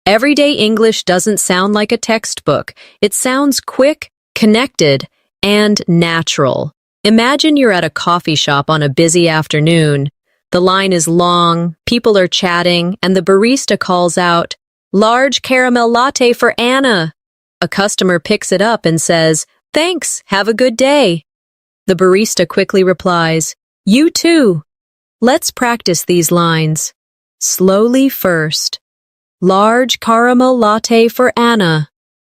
Everyday English doesn't sound like a textbook. It sounds quick, connected, and natural. Imagine you're at a coffee shop on a busy afternoon. The line is long, people are chatting, and the barista calls out, "Large caramel latte for Anna." A customer picks it up and says, "Thanks, have a good day." The barista quickly replies, "You too." Let's practice these lines. Slowly first. Large caramel latte for Anna.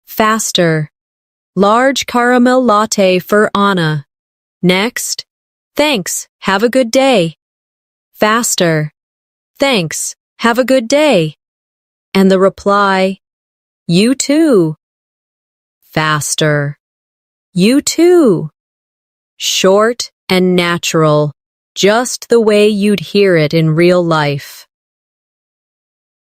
Faster. Large caramel latte for Anna. Next. Thanks, have a good day. Faster. Thanks, have a good day. And the reply, "You too." Faster. You too. Short and natural, just the way you'd hear it in real life.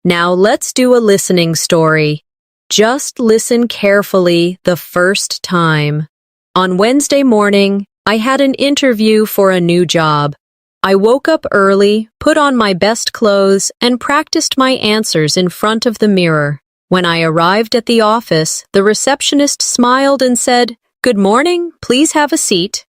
Now let's do a listening story. Just listen carefully the first time. On Wednesday morning, I had an interview for a new job. I woke up early, put on my best clothes, and practiced my answers in front of the mirror. When I arrived at the office, the receptionist smiled and said, "Good morning, please have a seat."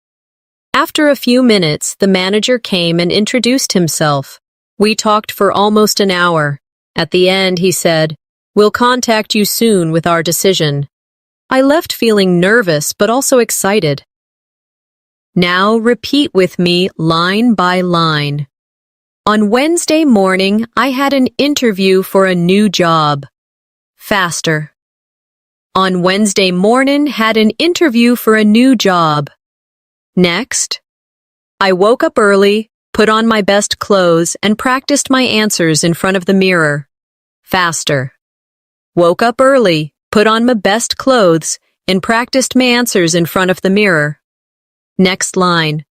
After a few minutes, the manager came and introduced himself. We talked for almost an hour. At the end, he said, "We'll contact you soon with our decision." I left feeling nervous but also excited. Now repeat with me line by line. On Wednesday morning, I had an interview for a new job. Faster. On Wednesday morning, had an interview for a new job. Next. I woke up early, put on my best clothes, and practiced my answers in front of the mirror. Faster. Woke up early, put on my best clothes, and practiced my answers in front of the mirror. Next line.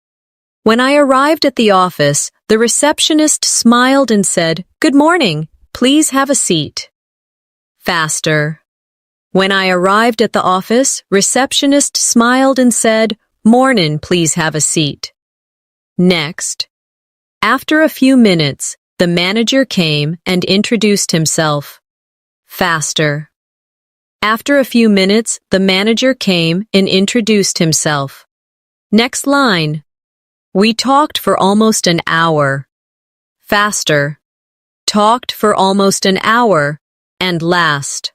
When I arrived at the office, the receptionist smiled and said, "Good morning, please have a seat." Faster. When I arrived at the office, receptionist smiled and said, "Mornin', please have a seat." Next. After a few minutes, the manager came and introduced himself. Faster. After a few minutes, the manager came and introduced himself. Next line. We talked for almost an hour. Faster. Talked for almost an hour. And last.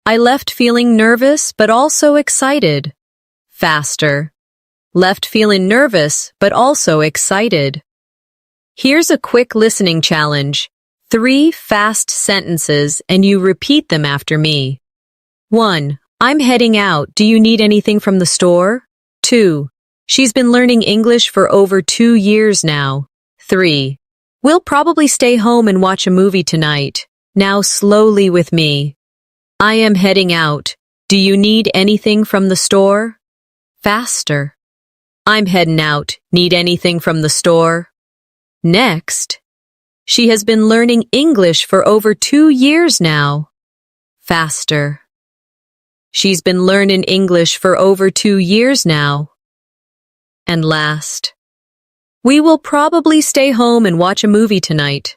I left feeling nervous but also excited. Faster. Left feeling nervous but also excited. Here's a quick listening challenge. 3 fast sentences and you repeat them after me. 1. I'm heading out. Do you need anything from the store? 2. She's been learning English for over 2 years now. 3. We'll probably stay home and watch a movie tonight. Now slowly with me. I am heading out. Do you need anything from the store? Faster. I'm heading out. Need anything from the store? Next. She has been learning English for over 2 years now. Faster. She's been learning English for over 2 years now. And last. We will probably stay home and watch a movie tonight.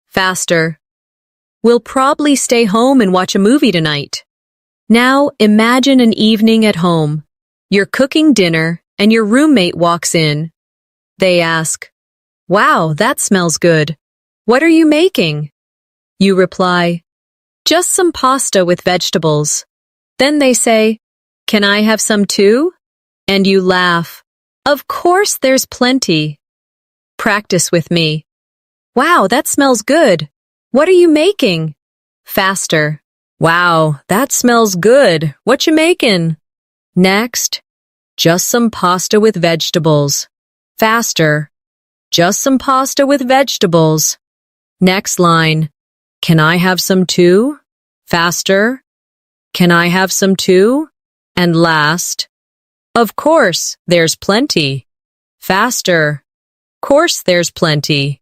Faster. We'll probably stay home and watch a movie tonight. Now imagine an evening at home. You're cooking dinner and your roommate walks in. They ask, "Wow, that smells good. What are you making?" You reply, "Just some pasta with vegetables." Then they say, "Can I have some too?" And you laugh. Of course there's plenty. Practice with me. Wow, that smells good. What are you making? Faster. Wow, that smells good. What you making? Next. Just some pasta with vegetables. Faster. Just some pasta with vegetables. Next line. Can I have some too? Faster. Can I have some too? And last. Of course, there's plenty. Faster. Course there's plenty.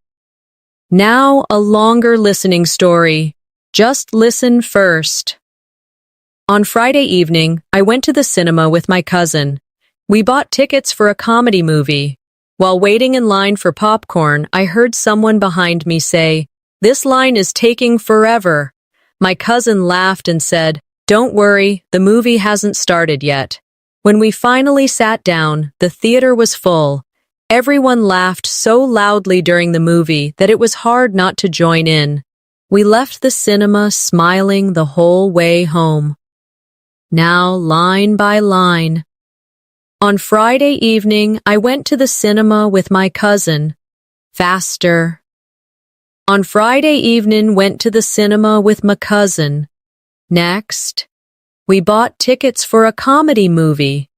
Now a longer listening story. Just listen first. On Friday evening, I went to the cinema with my cousin. We bought tickets for a comedy movie. While waiting in line for popcorn, I heard someone behind me say, "This line is taking forever." My cousin laughed and said, "Don't worry, the movie hasn't started yet." When we finally sat down, the theater was full. Everyone laughed so loudly during the movie that it was hard not to join in. We left the cinema smiling the whole way home. Now, line by line. On Friday evening, I went to the cinema with my cousin. Faster. On Friday evening, went to the cinema with my cousin. Next. We bought tickets for a comedy movie.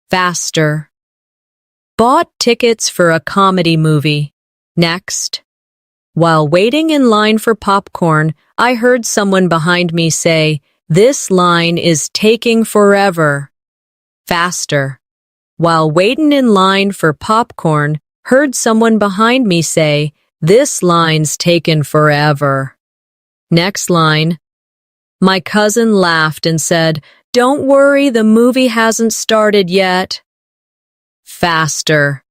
Faster. Bought tickets for a comedy movie. Next. While waiting in line for popcorn, I heard someone behind me say, "This line is taking forever." Faster. While waiting in line for popcorn, heard someone behind me say, "This line's taken forever." Next line. My cousin laughed and said, "Don't worry, the movie hasn't started yet." Faster.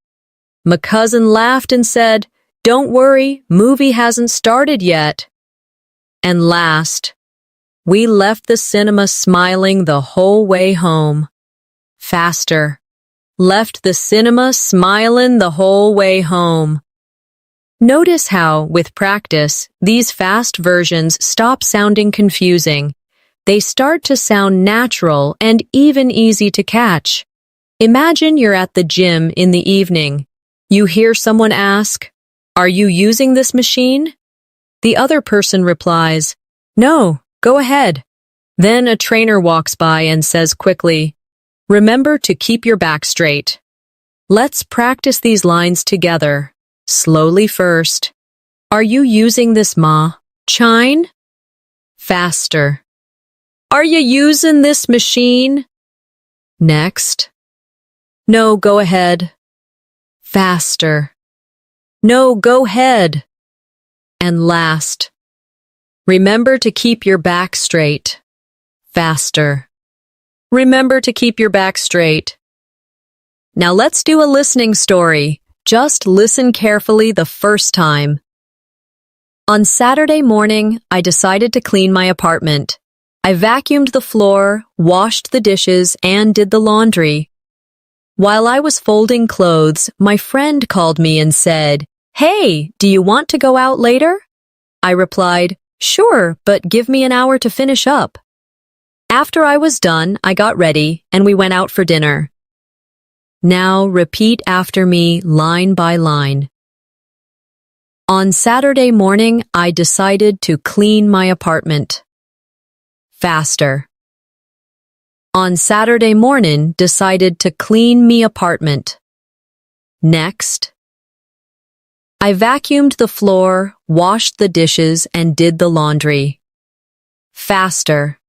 My cousin laughed and said, "Don't worry, movie hasn't started yet." And last, we left the cinema smiling the whole way home. Faster. Left the cinema smiling the whole way home. Notice how, with practice, these fast versions stop sounding confusing. They start to sound natural and even easy to catch. Imagine you're at the gym in the evening. You hear someone ask, "Are you using this machine?" The other person replies, "No, go ahead." Then a trainer walks by and says quickly, "Remember to keep your back straight." Let's practice these lines together. Slowly first. Are you using this machine? Faster. Are you using this machine? Next. No, go ahead. Faster. No, go ahead. And last. Remember to keep your back straight. Faster. Remember to keep your back straight. Now let's do a listening story. Just listen carefully the first time. On Saturday morning, I decided to clean my apartment. I vacuumed the floor, washed the dishes, and did the laundry. While I was folding clothes, my friend called me and said, "Hey, do you want to go out later?" I replied, "Sure, but give me an hour to finish up." After I was done, I got ready and we went out for dinner. Now repeat after me line by line. On Saturday morning, I decided to clean my apartment. Faster. On Saturday morning, decided to clean me apartment. Next. I vacuumed the floor, washed the dishes, and did the laundry. Faster.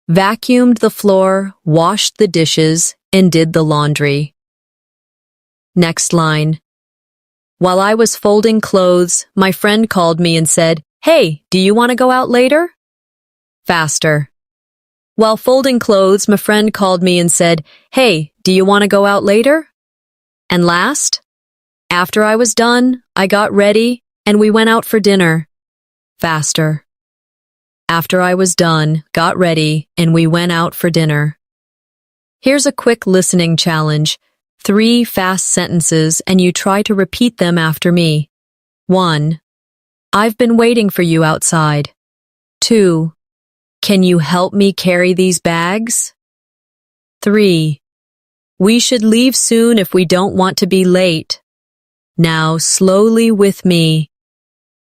Vacuumed the floor, washed the dishes, and did the laundry. Next line. While I was folding clothes, my friend called me and said, "Hey, do you want to go out later?" Faster. While folding clothes, my friend called me and said, "Hey, do you want to go out later?" And last, after I was done, I got ready and we went out for dinner. Faster. After I was done, got ready, and we went out for dinner. Here's a quick listening challenge. 3 fast sentences, and you try to repeat them after me. 1. I've been waiting for you outside. 2. Can you help me carry these bags? 3. We should leave soon if we don't want to be late. Now slowly with me.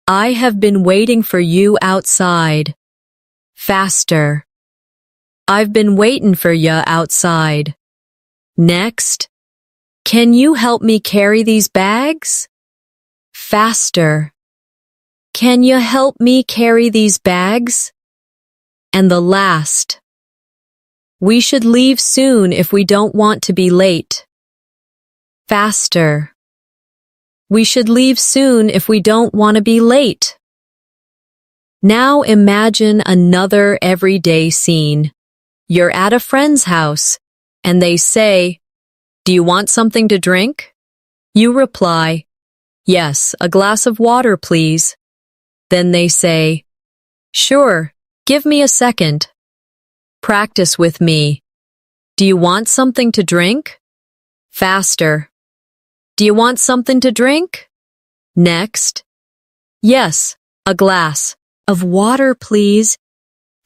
I have been waiting for you outside. Faster. I've been waiting for ya outside. Next. Can you help me carry these bags? Faster. Can you help me carry these bags? And the last. We should leave soon if we don't want to be late. Faster. We should leave soon if we don't want to be late. Now imagine another everyday scene. You're at a friend's house, and they say, "Do you want something to drink?" You reply, "Yes, a glass of water, please." Then they say, "Sure, give me a second." Practice with me. Do you want something to drink? Faster. Do you want something to drink? Next. Yes, a glass of water, please.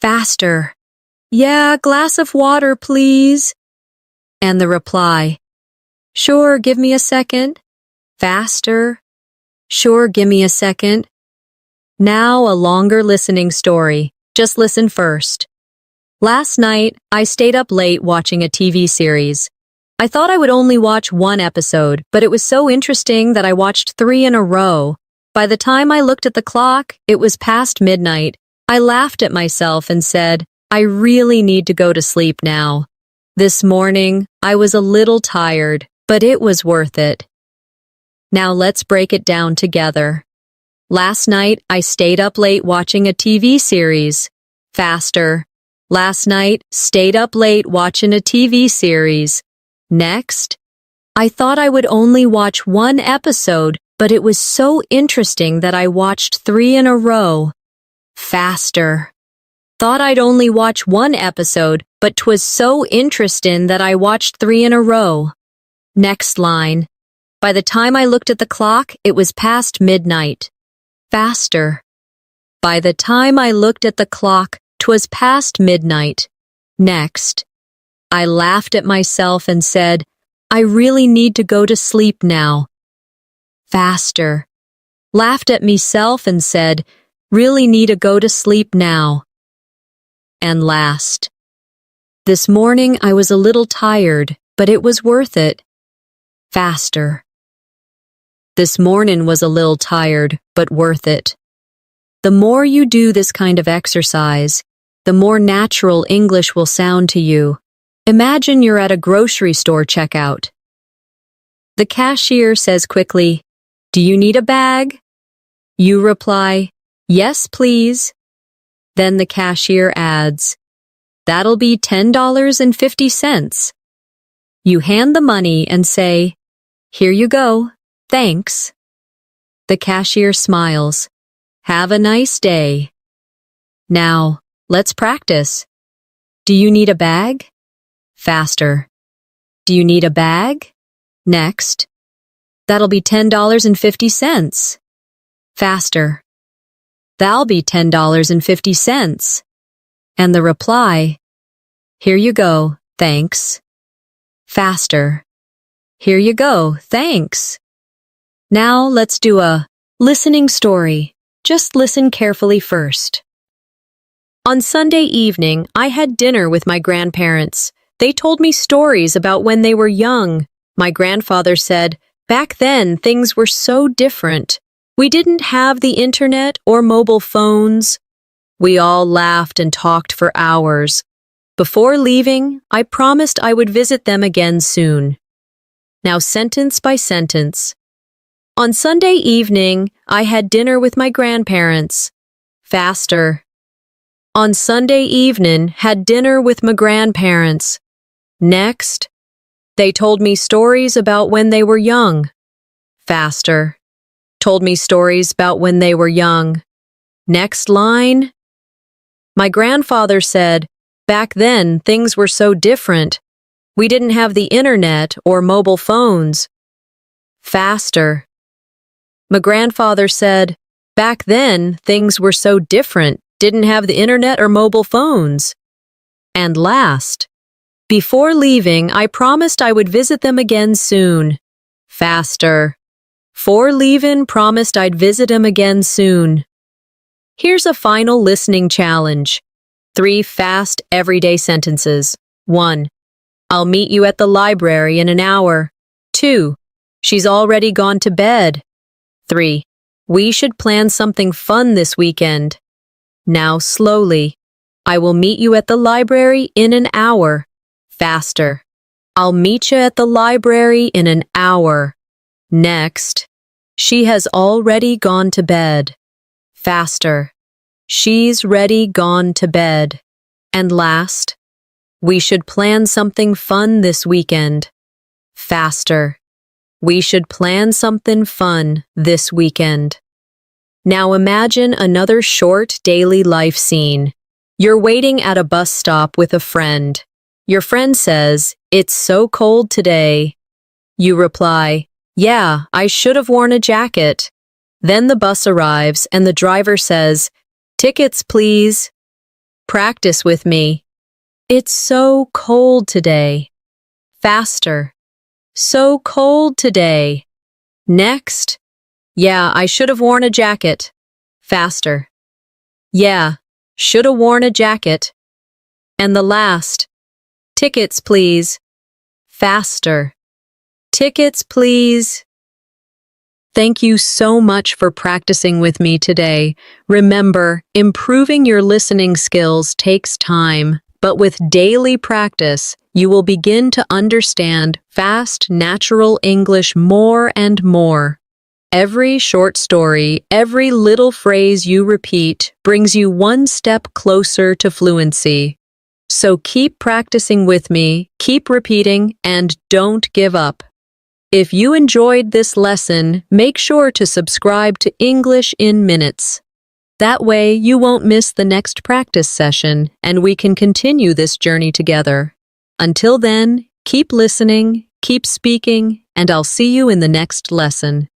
Faster. Yeah, a glass of water, please. And the reply. Sure, give me a second. Faster. Sure, give me a second. Now a longer listening story. Just listen first. Last night, I stayed up late watching a TV series. I thought I would only watch one episode, but it was so interesting that I watched 3 in a row. By the time I looked at the clock, it was past midnight. I laughed at myself and said, I really need to go to sleep now. This morning, I was a little tired, but it was worth it. Now let's break it down together. Last night, I stayed up late watching a TV series. Faster. Last night, stayed up late watching a TV series. Next, I thought I would only watch one episode, but it was so interesting that I watched 3 in a row. Faster. Thought I'd only watch one episode, but 'twas so interesting that I watched 3 in a row. Next line. By the time I looked at the clock, it was past midnight. Faster. By the time I looked at the clock, 'twas past midnight. Next. I laughed at myself and said, I really need to go to sleep now. Faster. Laughed at myself and said, really need to go to sleep now. And last. This morning I was a little tired, but it was worth it. Faster. This morning was a little tired, but worth it. The more you do this kind of exercise, the more natural English will sound to you. Imagine you're at a grocery store checkout. The cashier says quickly, "Do you need a bag?" You reply, "Yes, please." Then the cashier adds, "That'll be $10.50. You hand the money and say, "Here you go, thanks." The cashier smiles. "Have a nice day." Now, let's practice. Do you need a bag? Faster. Do you need a bag? Next. That'll be $10.50. Faster. That'll be $10.50. And the reply, "Here you go, thanks." Faster. "Here you go, thanks." Now let's do a listening story. Just listen carefully first. On Sunday evening, I had dinner with my grandparents. They told me stories about when they were young. My grandfather said, "Back then, things were so different. We didn't have the internet or mobile phones." We all laughed and talked for hours. Before leaving, I promised I would visit them again soon. Now sentence by sentence. On Sunday evening, I had dinner with my grandparents. Faster. On Sunday evening, had dinner with my grandparents. Next. They told me stories about when they were young. Faster. Told me stories about when they were young. Next line. My grandfather said, "Back then, things were so different. We didn't have the internet or mobile phones." Faster. My grandfather said, "Back then, things were so different. Didn't have the internet or mobile phones." And last. Before leaving, I promised I would visit them again soon. Faster. Before leaving, promised I'd visit them again soon. Here's a final listening challenge. 3 fast, everyday sentences. 1. I'll meet you at the library in an hour. 2. She's already gone to bed. 3. We should plan something fun this weekend. Now slowly. I will meet you at the library in an hour. Faster. I'll meet you at the library in an hour. Next. She has already gone to bed. Faster. She's ready gone to bed. And last. We should plan something fun this weekend. Faster. We should plan something fun this weekend. Now imagine another short daily life scene. You're waiting at a bus stop with a friend. Your friend says, "It's so cold today." You reply, "Yeah, I should have worn a jacket." Then the bus arrives and the driver says, "Tickets, please." Practice with me. It's so cold today. Faster. So cold today. Next. Yeah, I should have worn a jacket. Faster. Yeah, should have worn a jacket. And the last. Tickets, please. Faster. Tickets, please. Thank you so much for practicing with me today. Remember, improving your listening skills takes time, but with daily practice, you will begin to understand fast, natural English more and more. Every short story, every little phrase you repeat brings you one step closer to fluency. So keep practicing with me, keep repeating, and don't give up. If you enjoyed this lesson, make sure to subscribe to English in Minutes. That way, you won't miss the next practice session, and we can continue this journey together. Until then, keep listening, keep speaking, and I'll see you in the next lesson.